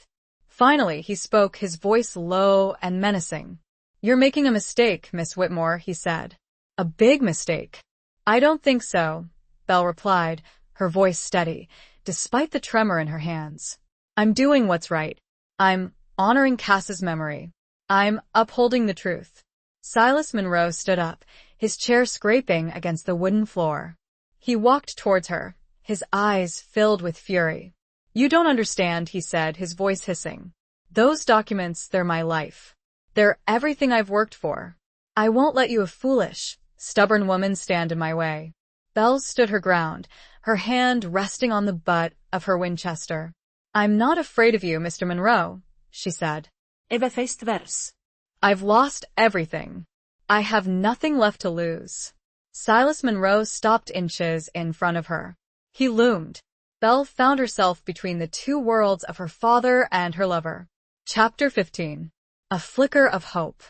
Finally, he spoke, his voice low and menacing. "You're making a mistake, Miss Whitmore," he said. "A big mistake." "I don't think so," Belle replied, her voice steady, despite the tremor in her hands. "I'm doing what's right. I'm honoring Cass's memory. I'm upholding the truth." Silas Monroe stood up, his chair scraping against the wooden floor. He walked towards her, his eyes filled with fury. "You don't understand," he said, his voice hissing. "Those documents, they're my life. They're everything I've worked for. I won't let you, a foolish, stubborn woman, stand in my way." Belle stood her ground, her hand resting on the butt of her Winchester. "I'm not afraid of you, Mr. Monroe," she said. "I've lost everything. I have nothing left to lose." Silas Monroe stopped inches in front of her. He loomed. Belle found herself between the two worlds of her father and her lover. Chapter 15. A flicker of hope.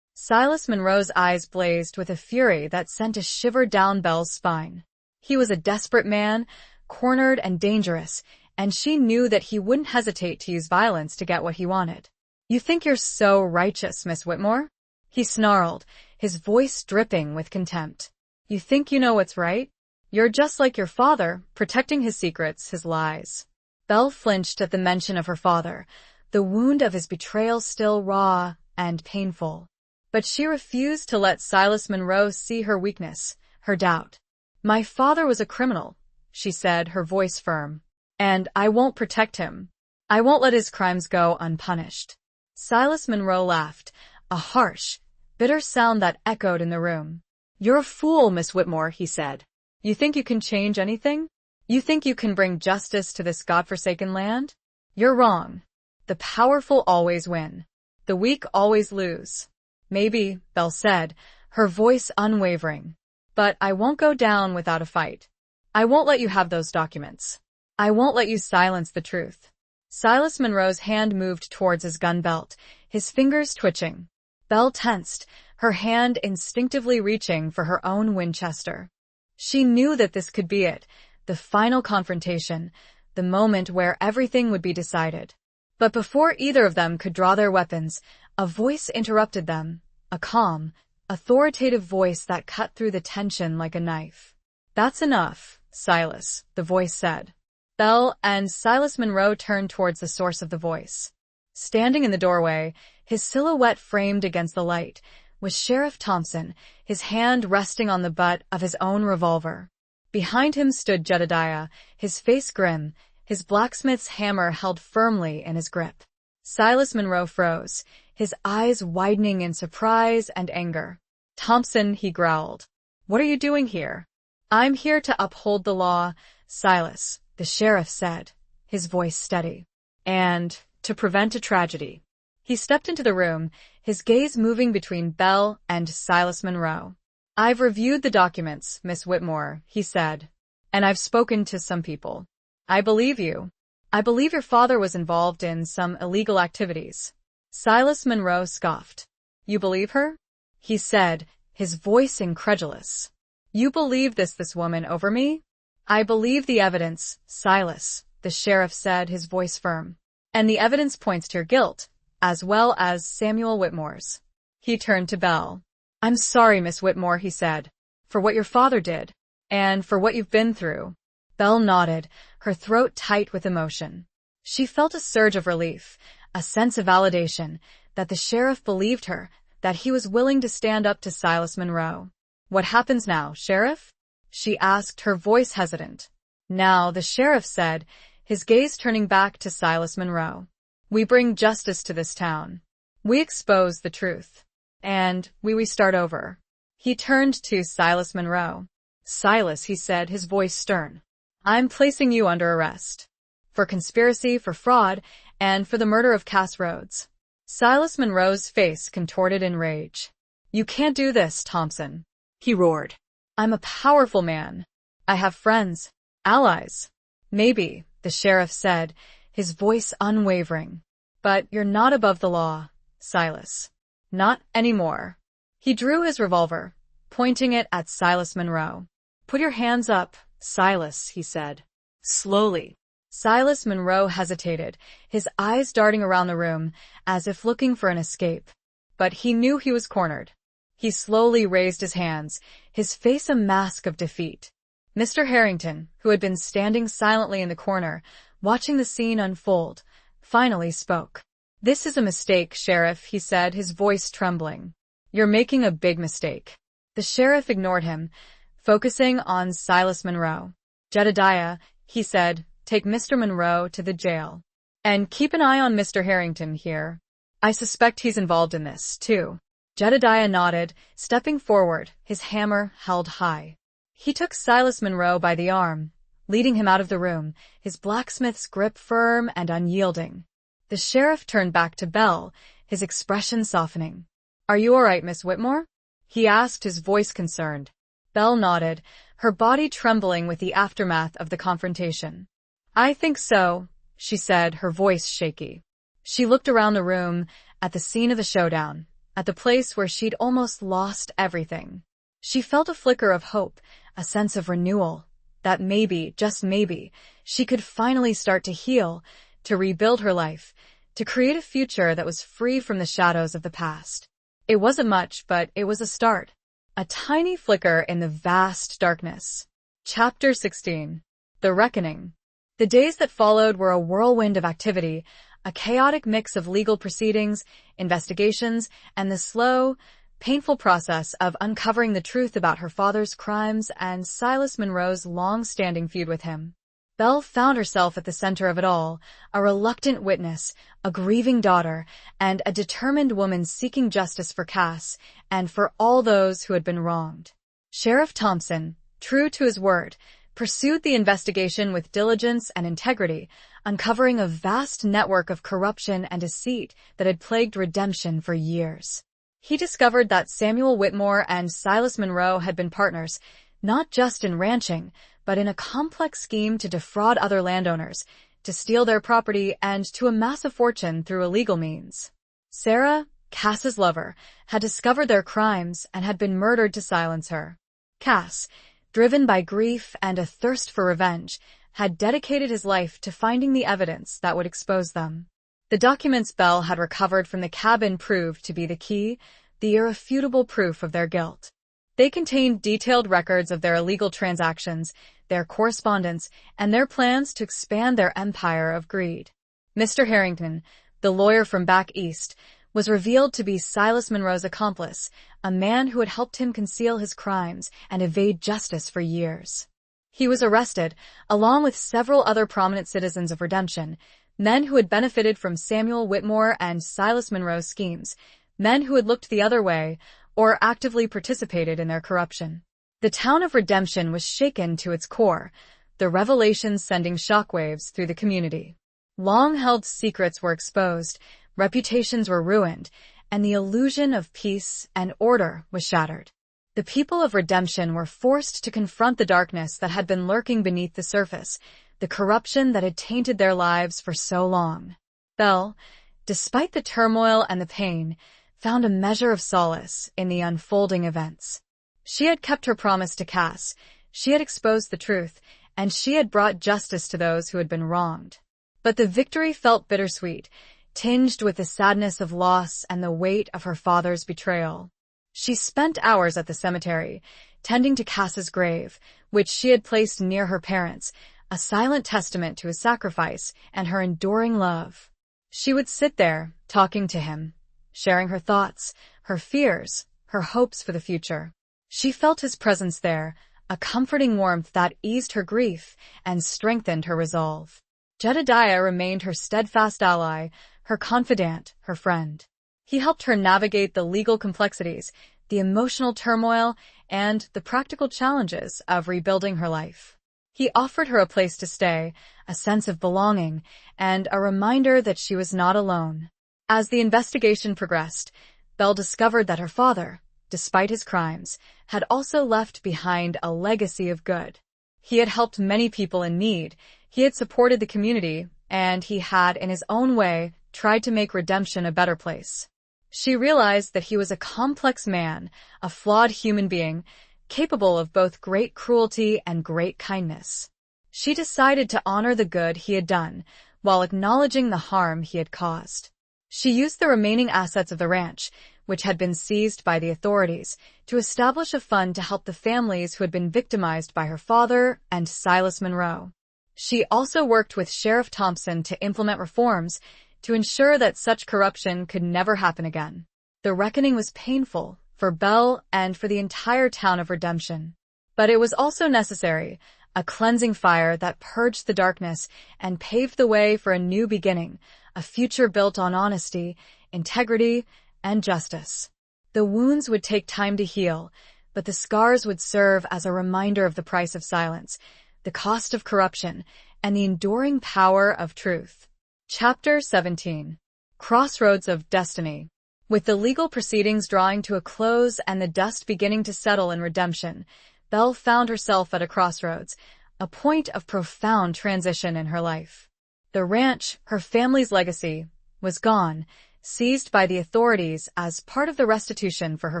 Silas Monroe's eyes blazed with a fury that sent a shiver down Belle's spine. He was a desperate man, cornered and dangerous, and she knew that he wouldn't hesitate to use violence to get what he wanted. "You think you're so righteous, Miss Whitmore?" he snarled, his voice dripping with contempt. "You think you know what's right? You're just like your father, protecting his secrets, his lies." Belle flinched at the mention of her father, the wound of his betrayal still raw and painful. But she refused to let Silas Monroe see her weakness, her doubt. "My father was a criminal," she said, her voice firm. "And I won't protect him. I won't let his crimes go unpunished." Silas Monroe laughed, a harsh, bitter sound that echoed in the room. "You're a fool, Miss Whitmore," he said. "You think you can change anything? You think you can bring justice to this godforsaken land? You're wrong. The powerful always win. The weak always lose." "Maybe," Belle said, her voice unwavering. "But I won't go down without a fight. I won't let you have those documents. I won't let you silence the truth." Silas Monroe's hand moved towards his gun belt, his fingers twitching. Belle tensed, her hand instinctively reaching for her own Winchester. She knew that this could be it, the final confrontation, the moment where everything would be decided. But before either of them could draw their weapons, a voice interrupted them, a calm, authoritative voice that cut through the tension like a knife. "That's enough, Silas," the voice said. Belle and Silas Monroe turned towards the source of the voice. Standing in the doorway, his silhouette framed against the light, was Sheriff Thompson, his hand resting on the butt of his own revolver. Behind him stood Jedediah, his face grim, his blacksmith's hammer held firmly in his grip. Silas Monroe froze, his eyes widening in surprise and anger. "Thompson," he growled. "What are you doing here?" "I'm here to uphold the law, Silas," the sheriff said, his voice steady. "And to prevent a tragedy." He stepped into the room, his gaze moving between Belle and Silas Monroe. "I've reviewed the documents, Miss Whitmore," he said, "and I've spoken to some people. I believe you. I believe your father was involved in some illegal activities." Silas Monroe scoffed. "You believe her?" he said, his voice incredulous. "You believe this woman over me?" "I believe the evidence, Silas," the sheriff said, his voice firm. "And the evidence points to your guilt, as well as Samuel Whitmore's." He turned to Belle. "I'm sorry, Miss Whitmore," he said, "for what your father did, and for what you've been through." Belle nodded, her throat tight with emotion. She felt a surge of relief, a sense of validation, that the sheriff believed her, that he was willing to stand up to Silas Monroe. "What happens now, Sheriff?" she asked, her voice hesitant. "Now," the sheriff said, his gaze turning back to Silas Monroe. "We bring justice to this town. We expose the truth. And we start over." He turned to Silas Monroe. "Silas," he said, his voice stern, "I'm placing you under arrest. For conspiracy, for fraud, and for the murder of Cass Rhodes." Silas Monroe's face contorted in rage. "You can't do this, Thompson," he roared. "I'm a powerful man. I have friends, allies." "Maybe," the sheriff said, his voice unwavering. "But you're not above the law, Silas. Not anymore." He drew his revolver, pointing it at Silas Monroe. "Put your hands up, Silas," he said. Slowly. Silas Monroe hesitated, his eyes darting around the room, as if looking for an escape. But he knew he was cornered. He slowly raised his hands, his face a mask of defeat. Mr. Harrington, who had been standing silently in the corner, watching the scene unfold, finally spoke. "This is a mistake, Sheriff," he said, his voice trembling. "You're making a big mistake." The sheriff ignored him, focusing on Silas Monroe. "Jedediah," he said, "take Mr. Monroe to the jail. And keep an eye on Mr. Harrington here. I suspect he's involved in this, too." Jedediah nodded, stepping forward, his hammer held high. He took Silas Monroe by the arm, leading him out of the room, his blacksmith's grip firm and unyielding. The sheriff turned back to Belle, his expression softening. "Are you all right, Miss Whitmore?" he asked, his voice concerned. Belle nodded, her body trembling with the aftermath of the confrontation. "I think so," she said, her voice shaky. She looked around the room, at the scene of the showdown, at the place where she'd almost lost everything. She felt a flicker of hope, a sense of renewal, that maybe, just maybe, she could finally start to heal, to rebuild her life, to create a future that was free from the shadows of the past. It wasn't much, but it was a start. A tiny flicker in the vast darkness. Chapter 16. The Reckoning. The days that followed were a whirlwind of activity, a chaotic mix of legal proceedings, investigations, and the slow, painful process of uncovering the truth about her father's crimes and Silas Monroe's long-standing feud with him. Belle found herself at the center of it all, a reluctant witness, a grieving daughter, and a determined woman seeking justice for Cass and for all those who had been wronged. Sheriff Thompson, true to his word, pursued the investigation with diligence and integrity, uncovering a vast network of corruption and deceit that had plagued Redemption for years. He discovered that Samuel Whitmore and Silas Monroe had been partners, not just in ranching, but in a complex scheme to defraud other landowners, to steal their property, and to amass a fortune through illegal means. Sarah, Cass's lover, had discovered their crimes and had been murdered to silence her. Cass, driven by grief and a thirst for revenge, had dedicated his life to finding the evidence that would expose them. The documents Belle had recovered from the cabin proved to be the key, the irrefutable proof of their guilt. They contained detailed records of their illegal transactions, their correspondence, and their plans to expand their empire of greed. Mr. Harrington, the lawyer from back east, was revealed to be Silas Monroe's accomplice, a man who had helped him conceal his crimes and evade justice for years. He was arrested, along with several other prominent citizens of Redemption, men who had benefited from Samuel Whitmore and Silas Monroe's schemes, men who had looked the other way or actively participated in their corruption. The town of Redemption was shaken to its core, the revelations sending shockwaves through the community. Long-held secrets were exposed, reputations were ruined, and the illusion of peace and order was shattered. The people of Redemption were forced to confront the darkness that had been lurking beneath the surface, the corruption that had tainted their lives for so long. Belle, despite the turmoil and the pain, found a measure of solace in the unfolding events. She had kept her promise to Cass, she had exposed the truth, and she had brought justice to those who had been wronged. But the victory felt bittersweet, tinged with the sadness of loss and the weight of her father's betrayal. She spent hours at the cemetery, tending to Cass's grave, which she had placed near her parents, a silent testament to his sacrifice and her enduring love. She would sit there, talking to him, sharing her thoughts, her fears, her hopes for the future. She felt his presence there, a comforting warmth that eased her grief and strengthened her resolve. Jedediah remained her steadfast ally, her confidant, her friend. He helped her navigate the legal complexities, the emotional turmoil, and the practical challenges of rebuilding her life. He offered her a place to stay, a sense of belonging, and a reminder that she was not alone. As the investigation progressed, Belle discovered that her father, despite his crimes, had also left behind a legacy of good. He had helped many people in need, he had supported the community, and he had, in his own way, tried to make Redemption a better place. She realized that he was a complex man, a flawed human being, capable of both great cruelty and great kindness. She decided to honor the good he had done, while acknowledging the harm he had caused. She used the remaining assets of the ranch, which had been seized by the authorities, to establish a fund to help the families who had been victimized by her father and Silas Monroe. She also worked with Sheriff Thompson to implement reforms to ensure that such corruption could never happen again. The reckoning was painful for Belle and for the entire town of Redemption. But it was also necessary, a cleansing fire that purged the darkness and paved the way for a new beginning, a future built on honesty, integrity, and justice. The wounds would take time to heal, but the scars would serve as a reminder of the price of silence, the cost of corruption, and the enduring power of truth. Chapter 17. Crossroads of Destiny. With the legal proceedings drawing to a close and the dust beginning to settle in Redemption, Belle found herself at a crossroads, a point of profound transition in her life. The ranch, her family's legacy, was gone, seized by the authorities as part of the restitution for her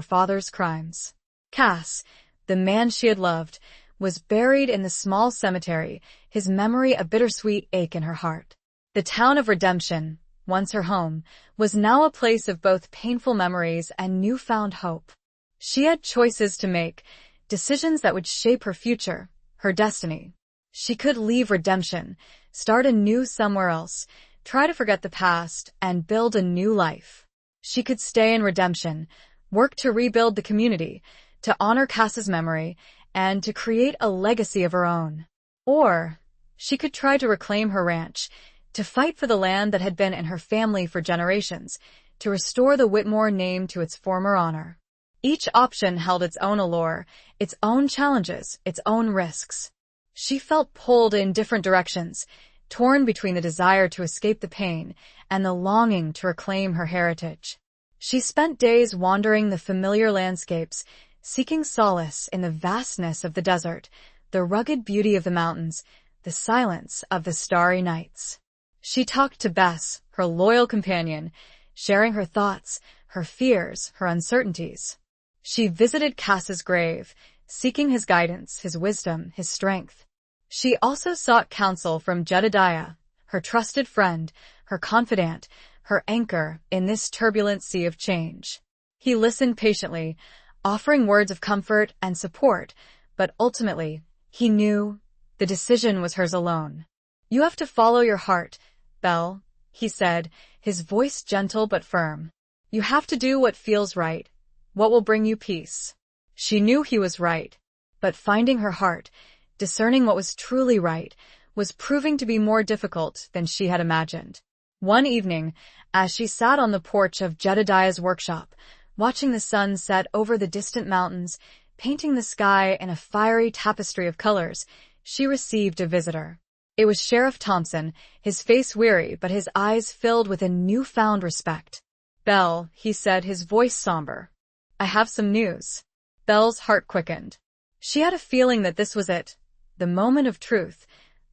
father's crimes. Cass, the man she had loved, was buried in the small cemetery, his memory a bittersweet ache in her heart. The town of Redemption, once her home, was now a place of both painful memories and newfound hope. She had choices to make, decisions that would shape her future, her destiny. She could leave Redemption, start anew somewhere else, try to forget the past, and build a new life. She could stay in Redemption, work to rebuild the community, to honor Cass's memory, and to create a legacy of her own. Or she could try to reclaim her ranch, to fight for the land that had been in her family for generations, to restore the Whitmore name to its former honor. Each option held its own allure, its own challenges, its own risks. She felt pulled in different directions, torn between the desire to escape the pain and the longing to reclaim her heritage. She spent days wandering the familiar landscapes, seeking solace in the vastness of the desert, the rugged beauty of the mountains, the silence of the starry nights. She talked to Bess, her loyal companion, sharing her thoughts, her fears, her uncertainties. She visited Cass's grave, seeking his guidance, his wisdom, his strength. She also sought counsel from Jedediah, her trusted friend, her confidant, her anchor in this turbulent sea of change. He listened patiently, offering words of comfort and support, but ultimately, he knew the decision was hers alone. "You have to follow your heart, Belle," he said, his voice gentle but firm. "You have to do what feels right, what will bring you peace." She knew he was right, but finding her heart, discerning what was truly right, was proving to be more difficult than she had imagined. One evening, as she sat on the porch of Jedediah's workshop, watching the sun set over the distant mountains, painting the sky in a fiery tapestry of colors, she received a visitor. It was Sheriff Thompson, his face weary but his eyes filled with a newfound respect. "Belle," he said, his voice somber. "I have some news." Belle's heart quickened. She had a feeling that this was it, the moment of truth,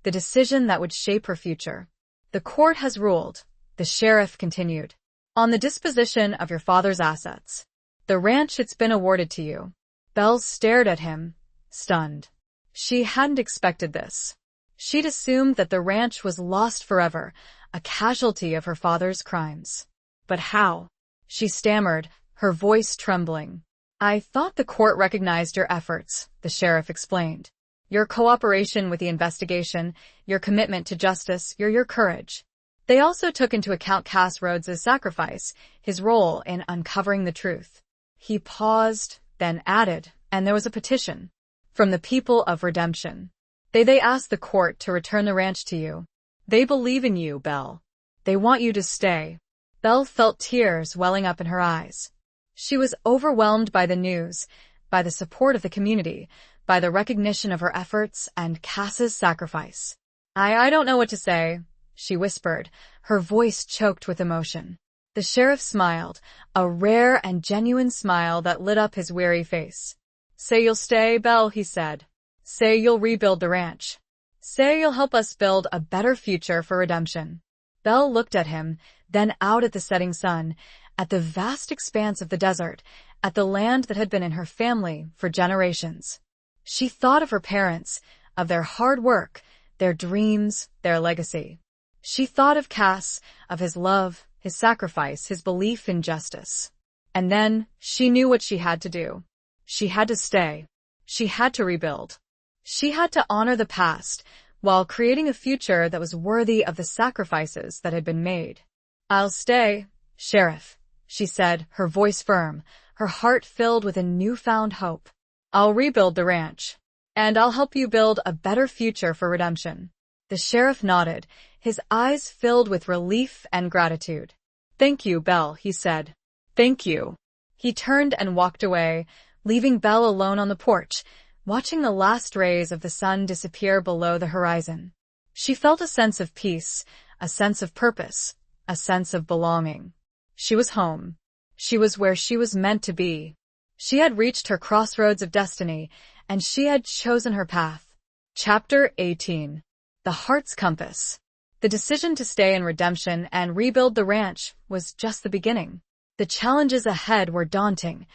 the decision that would shape her future. "The court has ruled," the sheriff continued, "on the disposition of your father's assets. The ranch, it's been awarded to you." Belle stared at him, stunned. She hadn't expected this. She'd assumed that the ranch was lost forever, a casualty of her father's crimes. "But how?" she stammered, her voice trembling. "I thought the court recognized your efforts," the sheriff explained. "Your cooperation with the investigation, your commitment to justice, your courage. They also took into account Cass Rhodes' sacrifice, his role in uncovering the truth." He paused, then added, "And there was a petition from the people of redemption. They asked the court to return the ranch to you. They believe in you, Belle. They want you to stay." Belle felt tears welling up in her eyes. She was overwhelmed by the news, by the support of the community, by the recognition of her efforts and Cass's sacrifice. I don't know what to say," she whispered, her voice choked with emotion. The sheriff smiled, a rare and genuine smile that lit up his weary face. "Say you'll stay, Belle," he said. "Say you'll rebuild the ranch. Say you'll help us build a better future for redemption." Belle looked at him, then out at the setting sun, at the vast expanse of the desert, at the land that had been in her family for generations. She thought of her parents, of their hard work, their dreams, their legacy. She thought of Cass, of his love, his sacrifice, his belief in justice. And then she knew what she had to do. She had to stay. She had to rebuild. She had to honor the past, while creating a future that was worthy of the sacrifices that had been made. "I'll stay, Sheriff," she said, her voice firm, her heart filled with a newfound hope. "I'll rebuild the ranch, and I'll help you build a better future for redemption." The sheriff nodded, his eyes filled with relief and gratitude. "Thank you, Belle," he said. "Thank you." He turned and walked away, leaving Belle alone on the porch, watching the last rays of the sun disappear below the horizon. She felt a sense of peace, a sense of purpose, a sense of belonging. She was home. She was where she was meant to be. She had reached her crossroads of destiny, and she had chosen her path. Chapter 18. The Heart's Compass. The decision to stay in redemption and rebuild the ranch was just the beginning. The challenges ahead were daunting,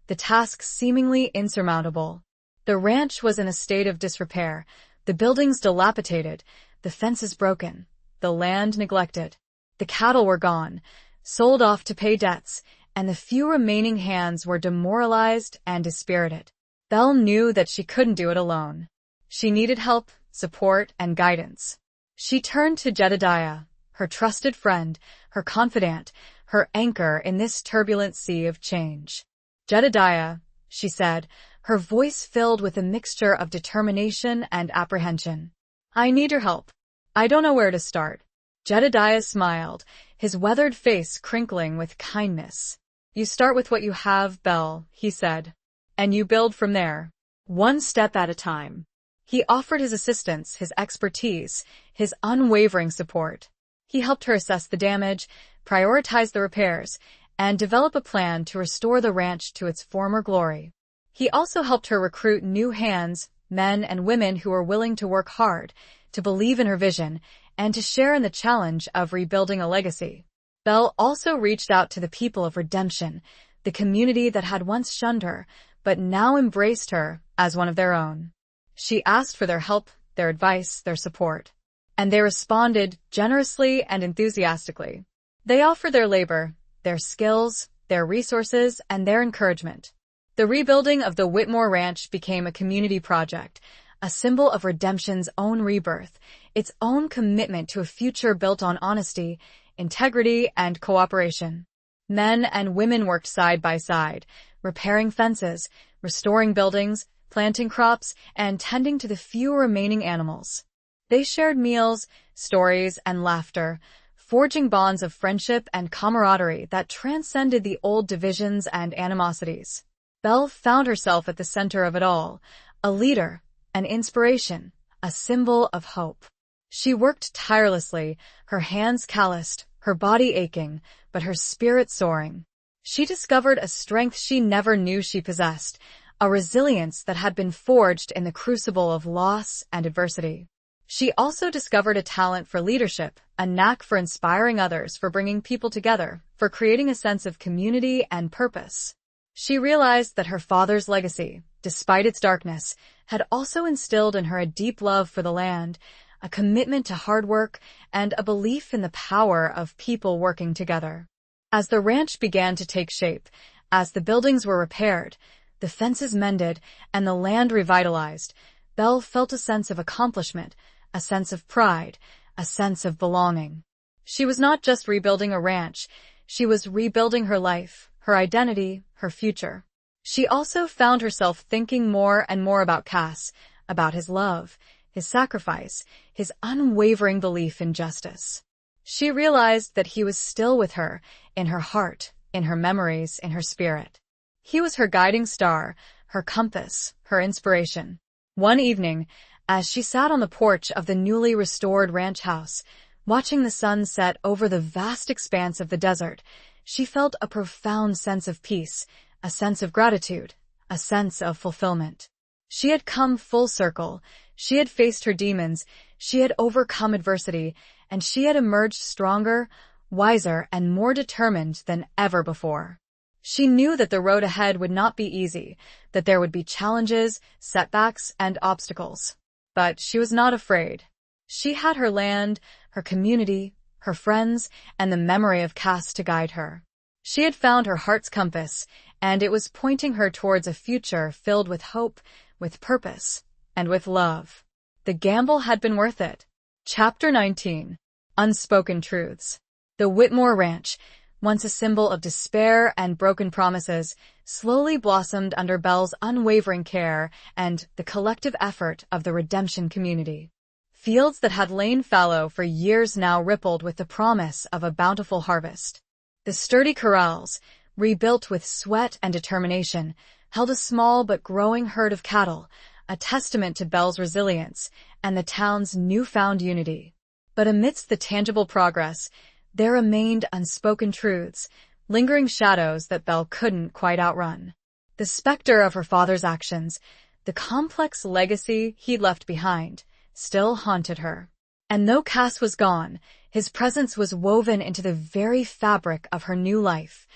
the tasks seemingly insurmountable. The ranch was in a state of disrepair, the buildings dilapidated, the fences broken, the land neglected. The cattle were gone, sold off to pay debts, and the few remaining hands were demoralized and dispirited. Belle knew that she couldn't do it alone. She needed help, support, and guidance. She turned to Jedediah, her trusted friend, her confidant, her anchor in this turbulent sea of change. "Jedediah," she said, her voice filled with a mixture of determination and apprehension. "I need your help. I don't know where to start." Jedediah smiled, his weathered face crinkling with kindness. "You start with what you have, Belle," he said, "and you build from there, one step at a time." He offered his assistance, his expertise, his unwavering support. He helped her assess the damage, prioritize the repairs, and develop a plan to restore the ranch to its former glory. He also helped her recruit new hands, men and women who were willing to work hard, to believe in her vision, and to share in the challenge of rebuilding a legacy. Belle also reached out to the people of redemption, the community that had once shunned her, but now embraced her as one of their own. She asked for their help, their advice, their support. And they responded generously and enthusiastically. They offered their labor, their skills, their resources, and their encouragement. The rebuilding of the Whitmore Ranch became a community project, a symbol of redemption's own rebirth, its own commitment to a future built on honesty, integrity, and cooperation. Men and women worked side by side, repairing fences, restoring buildings, planting crops, and tending to the few remaining animals. They shared meals, stories, and laughter, forging bonds of friendship and camaraderie that transcended the old divisions and animosities. Belle found herself at the center of it all, a leader, an inspiration, a symbol of hope. She worked tirelessly, her hands calloused, her body aching, but her spirit soaring. She discovered a strength she never knew she possessed, a resilience that had been forged in the crucible of loss and adversity. She also discovered a talent for leadership, a knack for inspiring others, for bringing people together, for creating a sense of community and purpose. She realized that her father's legacy, despite its darkness, had also instilled in her a deep love for the land, a commitment to hard work, and a belief in the power of people working together. As the ranch began to take shape, as the buildings were repaired, the fences mended, and the land revitalized, Belle felt a sense of accomplishment, a sense of pride, a sense of belonging. She was not just rebuilding a ranch, she was rebuilding her life, her identity, her future. She also found herself thinking more and more about Cass, about his love, his sacrifice, his unwavering belief in justice. She realized that he was still with her, in her heart, in her memories, in her spirit. He was her guiding star, her compass, her inspiration. One evening, as she sat on the porch of the newly restored ranch house, watching the sun set over the vast expanse of the desert, she felt a profound sense of peace, a sense of gratitude, a sense of fulfillment. She had come full circle. She had faced her demons, she had overcome adversity, and she had emerged stronger, wiser, and more determined than ever before. She knew that the road ahead would not be easy, that there would be challenges, setbacks, and obstacles. But she was not afraid. She had her land, her community, her friends, and the memory of Cass to guide her. She had found her heart's compass, and it was pointing her towards a future filled with hope, with purpose, and with love. The gamble had been worth it. Chapter 19. Unspoken Truths. The Whitmore Ranch, once a symbol of despair and broken promises, slowly blossomed under Belle's unwavering care and the collective effort of the redemption community. Fields that had lain fallow for years now rippled with the promise of a bountiful harvest. The sturdy corrals, rebuilt with sweat and determination, held a small but growing herd of cattle, a testament to Belle's resilience and the town's newfound unity. But amidst the tangible progress, there remained unspoken truths, lingering shadows that Belle couldn't quite outrun. The specter of her father's actions, the complex legacy he'd left behind, still haunted her. And though Cass was gone, his presence was woven into the very fabric of her new life,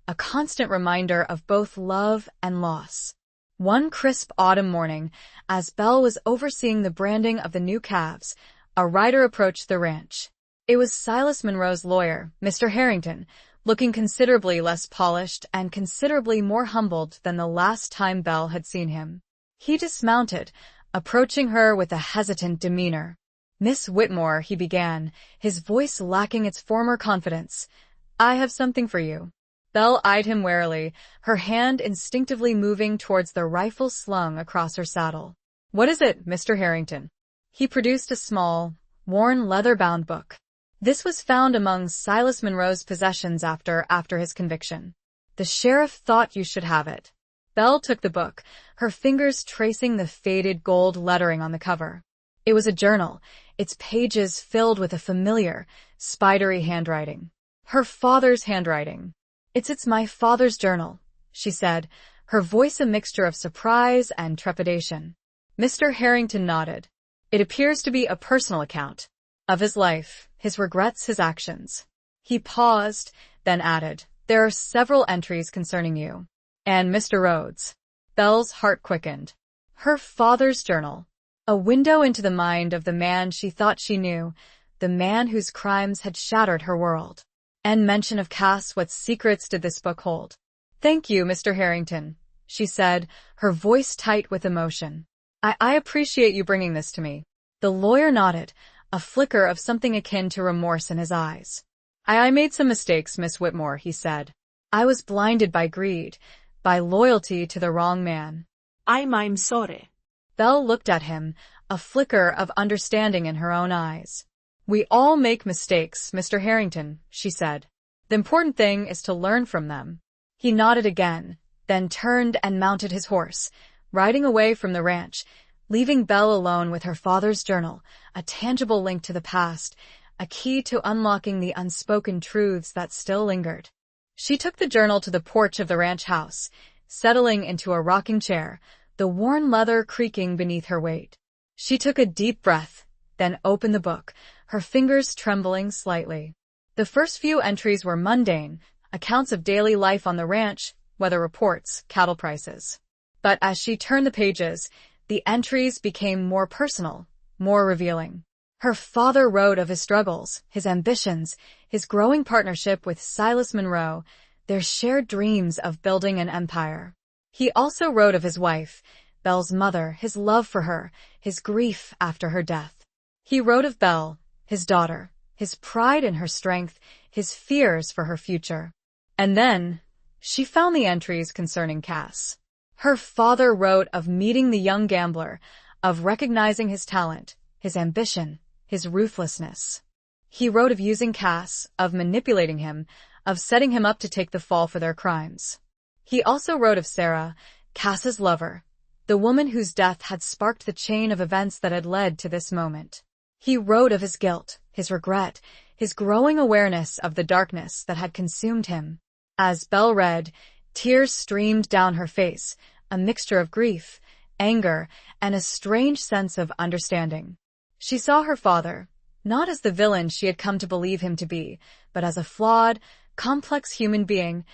a constant reminder of both love and loss. One crisp autumn morning, as Belle was overseeing the branding of the new calves, a rider approached the ranch. It was Silas Monroe's lawyer, Mr. Harrington, looking considerably less polished and considerably more humbled than the last time Belle had seen him. He dismounted, approaching her with a hesitant demeanor. "Miss Whitmore," he began, his voice lacking its former confidence, "I have something for you." Belle eyed him warily, her hand instinctively moving towards the rifle slung across her saddle. "What is it, Mr. Harrington?" He produced a small, worn leather-bound book. This was found among Silas Monroe's possessions after his conviction. "The sheriff thought you should have it." Belle took the book, her fingers tracing the faded gold lettering on the cover. It was a journal, its pages filled with a familiar, spidery handwriting. Her father's handwriting. It's my father's journal," she said, her voice a mixture of surprise and trepidation. Mr. Harrington nodded. "It appears to be a personal account of his life, his regrets, his actions." He paused, then added, "There are several entries concerning you and Mr. Rhodes." Belle's heart quickened. Her father's journal. A window into the mind of the man she thought she knew, the man whose crimes had shattered her world. And mention of Cass. What secrets did this book hold? "Thank you, Mr. Harrington," she said, her voice tight with emotion. I appreciate you bringing this to me." The lawyer nodded, a flicker of something akin to remorse in his eyes. I made some mistakes, Miss Whitmore," he said. "I was blinded by greed, by loyalty to the wrong man." I'm sorry. Belle looked at him, a flicker of understanding in her own eyes. "We all make mistakes, Mr. Harrington," she said. "The important thing is to learn from them." He nodded again, then turned and mounted his horse, riding away from the ranch, leaving Belle alone with her father's journal, a tangible link to the past, a key to unlocking the unspoken truths that still lingered. She took the journal to the porch of the ranch house, settling into a rocking chair, the worn leather creaking beneath her weight. She took a deep breath, then opened the book, her fingers trembling slightly. The first few entries were mundane, accounts of daily life on the ranch, weather reports, cattle prices. But as she turned the pages, the entries became more personal, more revealing. Her father wrote of his struggles, his ambitions, his growing partnership with Silas Monroe, their shared dreams of building an empire. He also wrote of his wife, Belle's mother, his love for her, his grief after her death. He wrote of Belle, his daughter, his pride in her strength, his fears for her future. And then, she found the entries concerning Cass. Her father wrote of meeting the young gambler, of recognizing his talent, his ambition, his ruthlessness. He wrote of using Cass, of manipulating him, of setting him up to take the fall for their crimes. He also wrote of Sarah, Cass's lover, the woman whose death had sparked the chain of events that had led to this moment. He wrote of his guilt, his regret, his growing awareness of the darkness that had consumed him. As Belle read, tears streamed down her face, a mixture of grief, anger, and a strange sense of understanding. She saw her father, not as the villain she had come to believe him to be, but as a flawed, complex human being,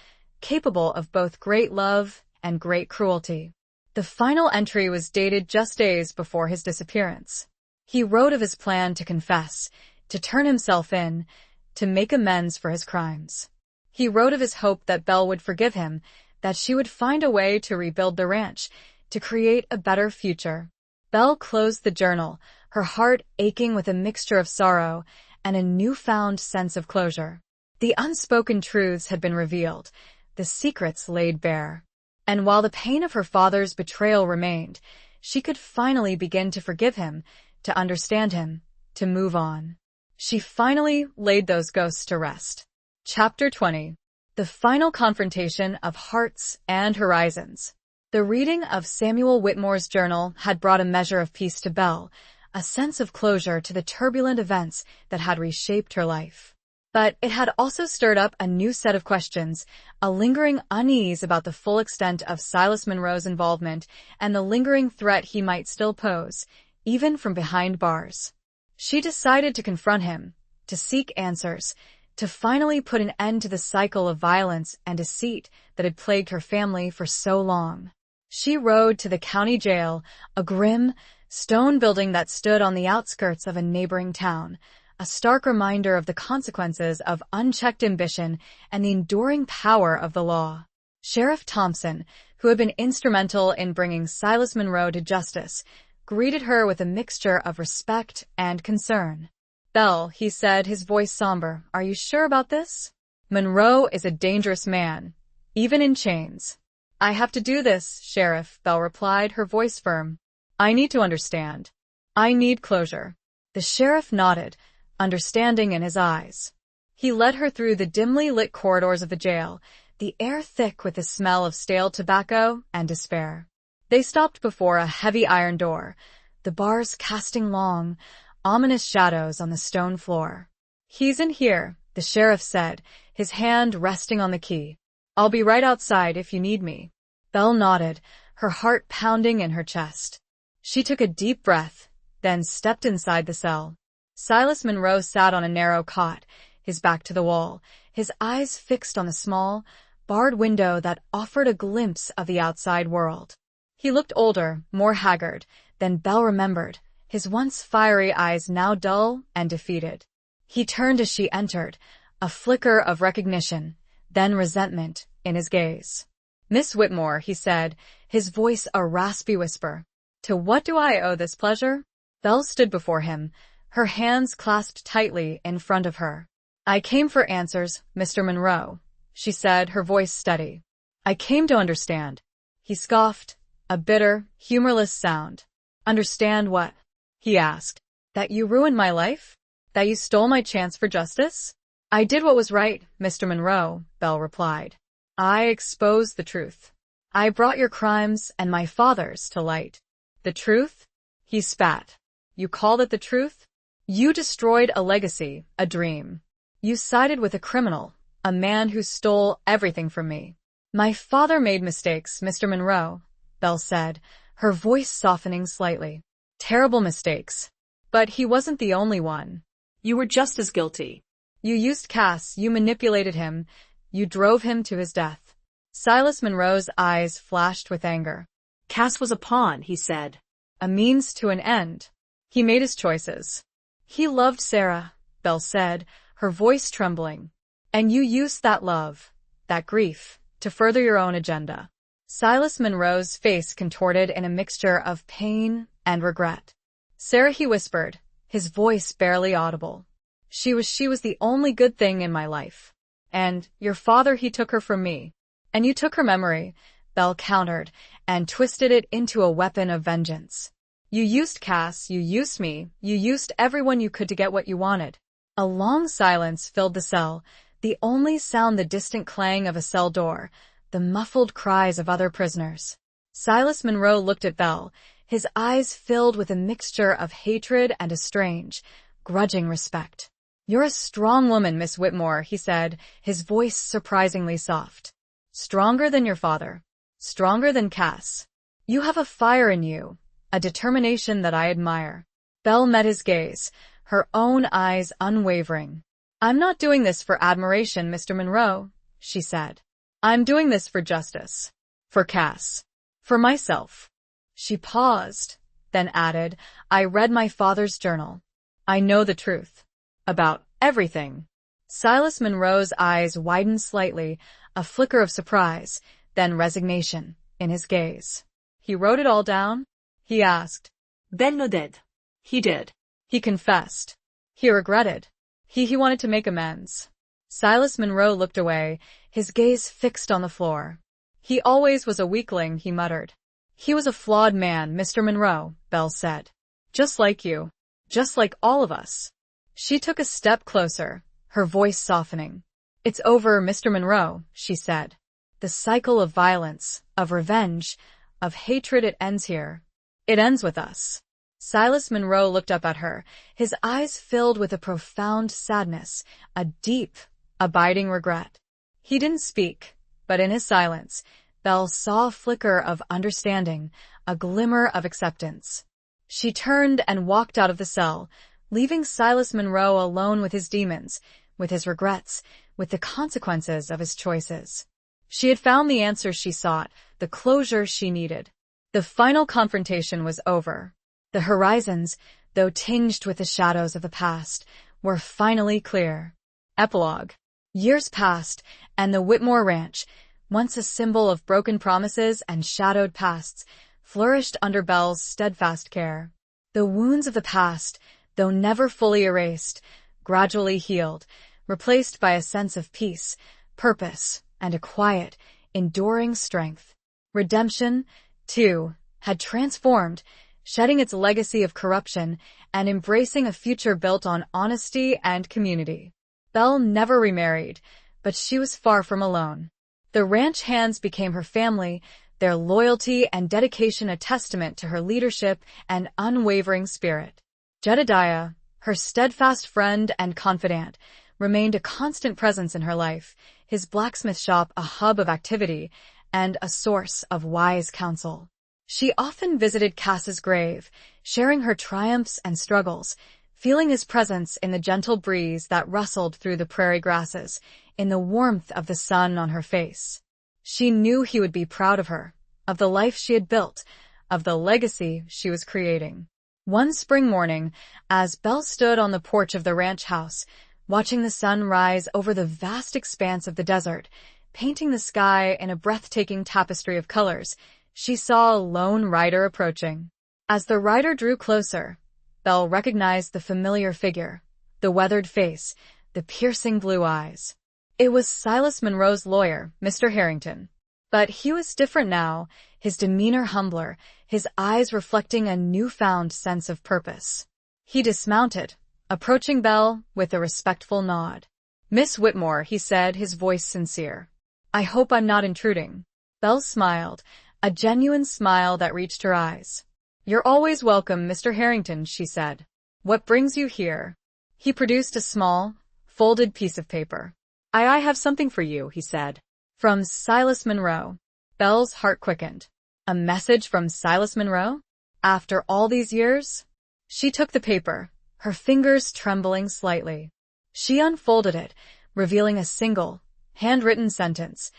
capable of both great love and great cruelty. The final entry was dated just days before his disappearance. He wrote of his plan to confess, to turn himself in, to make amends for his crimes. He wrote of his hope that Belle would forgive him, that she would find a way to rebuild the ranch, to create a better future. Belle closed the journal, her heart aching with a mixture of sorrow and a newfound sense of closure. The unspoken truths had been revealed, the secrets laid bare. And while the pain of her father's betrayal remained, she could finally begin to forgive him, to understand him, to move on. She finally laid those ghosts to rest. Chapter 20. The final confrontation of hearts and horizons. The reading of Samuel Whitmore's journal had brought a measure of peace to Belle, a sense of closure to the turbulent events that had reshaped her life. But it had also stirred up a new set of questions, a lingering unease about the full extent of Silas Monroe's involvement and the lingering threat he might still pose, even from behind bars. She decided to confront him, to seek answers, to finally put an end to the cycle of violence and deceit that had plagued her family for so long. She rode to the county jail, a grim, stone building that stood on the outskirts of a neighboring town, a stark reminder of the consequences of unchecked ambition and the enduring power of the law. Sheriff Thompson, who had been instrumental in bringing Silas Monroe to justice, greeted her with a mixture of respect and concern. "Belle," he said, his voice somber, "are you sure about this? Monroe is a dangerous man, even in chains." "I have to do this, Sheriff," Belle replied, her voice firm. "I need to understand. I need closure." The sheriff nodded, understanding in his eyes. He led her through the dimly lit corridors of the jail, the air thick with the smell of stale tobacco and despair. They stopped before a heavy iron door, the bars casting long, ominous shadows on the stone floor. "He's in here," the sheriff said, his hand resting on the key. "I'll be right outside if you need me." Belle nodded, her heart pounding in her chest. She took a deep breath, then stepped inside the cell. Silas Monroe sat on a narrow cot, his back to the wall, his eyes fixed on the small, barred window that offered a glimpse of the outside world. He looked older, more haggard, than Belle remembered, his once fiery eyes now dull and defeated. He turned as she entered, a flicker of recognition, then resentment, in his gaze. "Miss Whitmore," he said, his voice a raspy whisper. "To what do I owe this pleasure?" Belle stood before him, her hands clasped tightly in front of her. "I came for answers, Mr. Monroe," she said, her voice steady. "I came to understand." He scoffed, a bitter, humorless sound. "Understand what?" he asked. "That you ruined my life? That you stole my chance for justice?" "I did what was right, Mr. Monroe," Belle replied. "I exposed the truth. I brought your crimes and my father's to light." "The truth?" He spat. You call that the truth? You destroyed a legacy, a dream. You sided with a criminal, a man who stole everything from me. My father made mistakes, Mr. Monroe, Belle said, her voice softening slightly. Terrible mistakes. But he wasn't the only one. You were just as guilty. You used Cass, you manipulated him, you drove him to his death. Silas Monroe's eyes flashed with anger. Cass was a pawn, he said. A means to an end. He made his choices. He loved Sarah, Belle said, her voice trembling. And you used that love, that grief, to further your own agenda. Silas Monroe's face contorted in a mixture of pain and regret. Sarah, he whispered, his voice barely audible. She was the only good thing in my life. And your father, he took her from me. And you took her memory, Belle countered, and twisted it into a weapon of vengeance. You used Cass, you used me, you used everyone you could to get what you wanted. A long silence filled the cell, the only sound the distant clang of a cell door, the muffled cries of other prisoners. Silas Monroe looked at Belle, his eyes filled with a mixture of hatred and a strange, grudging respect. You're a strong woman, Miss Whitmore, he said, his voice surprisingly soft. Stronger than your father. Stronger than Cass. You have a fire in you, a determination that I admire. Belle met his gaze, her own eyes unwavering. I'm not doing this for admiration, Mr. Monroe, she said. I'm doing this for justice. For Cass. For myself. She paused, then added, I read my father's journal. I know the truth. About everything. Silas Monroe's eyes widened slightly, a flicker of surprise, then resignation, in his gaze. He wrote it all down? He asked. Ben no did. He did. He confessed. He regretted. He wanted to make amends. Silas Monroe looked away, his gaze fixed on the floor. He always was a weakling, he muttered. He was a flawed man, Mr. Monroe, Belle said. Just like you. Just like all of us. She took a step closer, her voice softening. It's over, Mr. Monroe, she said. The cycle of violence, of revenge, of hatred, it ends here. It ends with us. Silas Monroe looked up at her, his eyes filled with a profound sadness, a deep, abiding regret. He didn't speak, but in his silence, Belle saw a flicker of understanding, a glimmer of acceptance. She turned and walked out of the cell, leaving Silas Monroe alone with his demons, with his regrets, with the consequences of his choices. She had found the answer she sought, the closure she needed. The final confrontation was over. The horizons, though tinged with the shadows of the past, were finally clear. Epilogue. Years passed, and the Whitmore Ranch, once a symbol of broken promises and shadowed pasts, flourished under Belle's steadfast care. The wounds of the past, though never fully erased, gradually healed, replaced by a sense of peace, purpose, and a quiet, enduring strength. Redemption, too, had transformed, shedding its legacy of corruption and embracing a future built on honesty and community. Belle never remarried, but she was far from alone. The ranch hands became her family, their loyalty and dedication a testament to her leadership and unwavering spirit. Jedediah, her steadfast friend and confidant, remained a constant presence in her life, his blacksmith shop a hub of activity and a source of wise counsel. She often visited Cass's grave, sharing her triumphs and struggles, feeling his presence in the gentle breeze that rustled through the prairie grasses, in the warmth of the sun on her face. She knew he would be proud of her, of the life she had built, of the legacy she was creating. One spring morning, as Belle stood on the porch of the ranch house, watching the sun rise over the vast expanse of the desert, painting the sky in a breathtaking tapestry of colors, she saw a lone rider approaching. As the rider drew closer, Belle recognized the familiar figure, the weathered face, the piercing blue eyes. It was Silas Monroe's lawyer, Mr. Harrington. But he was different now, his demeanor humbler, his eyes reflecting a newfound sense of purpose. He dismounted, approaching Belle with a respectful nod. Miss Whitmore, he said, his voice sincere. I hope I'm not intruding. Belle smiled, a genuine smile that reached her eyes. "You're always welcome, Mr. Harrington," she said. "What brings you here?" He produced a small, folded piece of paper. I have something for you, he said. From Silas Monroe. Belle's heart quickened. A message from Silas Monroe? After all these years? She took the paper, her fingers trembling slightly. She unfolded it, revealing a single, handwritten sentence.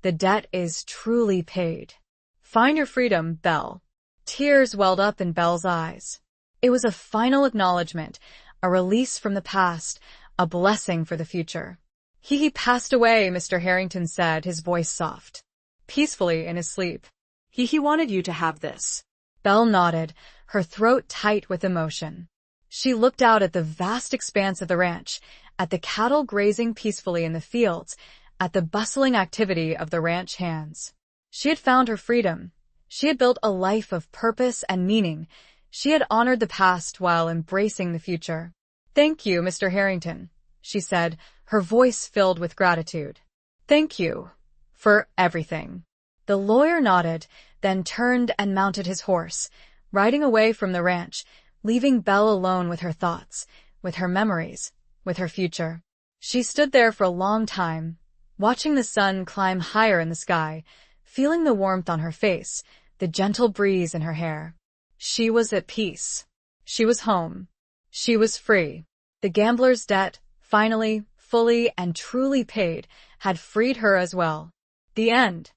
"The debt is truly paid. Find your freedom, Belle." Tears welled up in Belle's eyes. It was a final acknowledgement, a release from the past, a blessing for the future. He passed away, Mr. Harrington said, his voice soft. Peacefully in his sleep. He wanted you to have this. Belle nodded, her throat tight with emotion. She looked out at the vast expanse of the ranch, at the cattle grazing peacefully in the fields, at the bustling activity of the ranch hands. She had found her freedom. She had built a life of purpose and meaning. She had honored the past while embracing the future. "Thank you, Mr. Harrington," she said, her voice filled with gratitude. "Thank you for everything." The lawyer nodded, then turned and mounted his horse, riding away from the ranch, leaving Belle alone with her thoughts, with her memories, with her future. She stood there for a long time, watching the sun climb higher in the sky, feeling the warmth on her face, the gentle breeze in her hair. She was at peace. She was home. She was free. The gambler's debt, finally, fully and truly paid, had freed her as well. The end.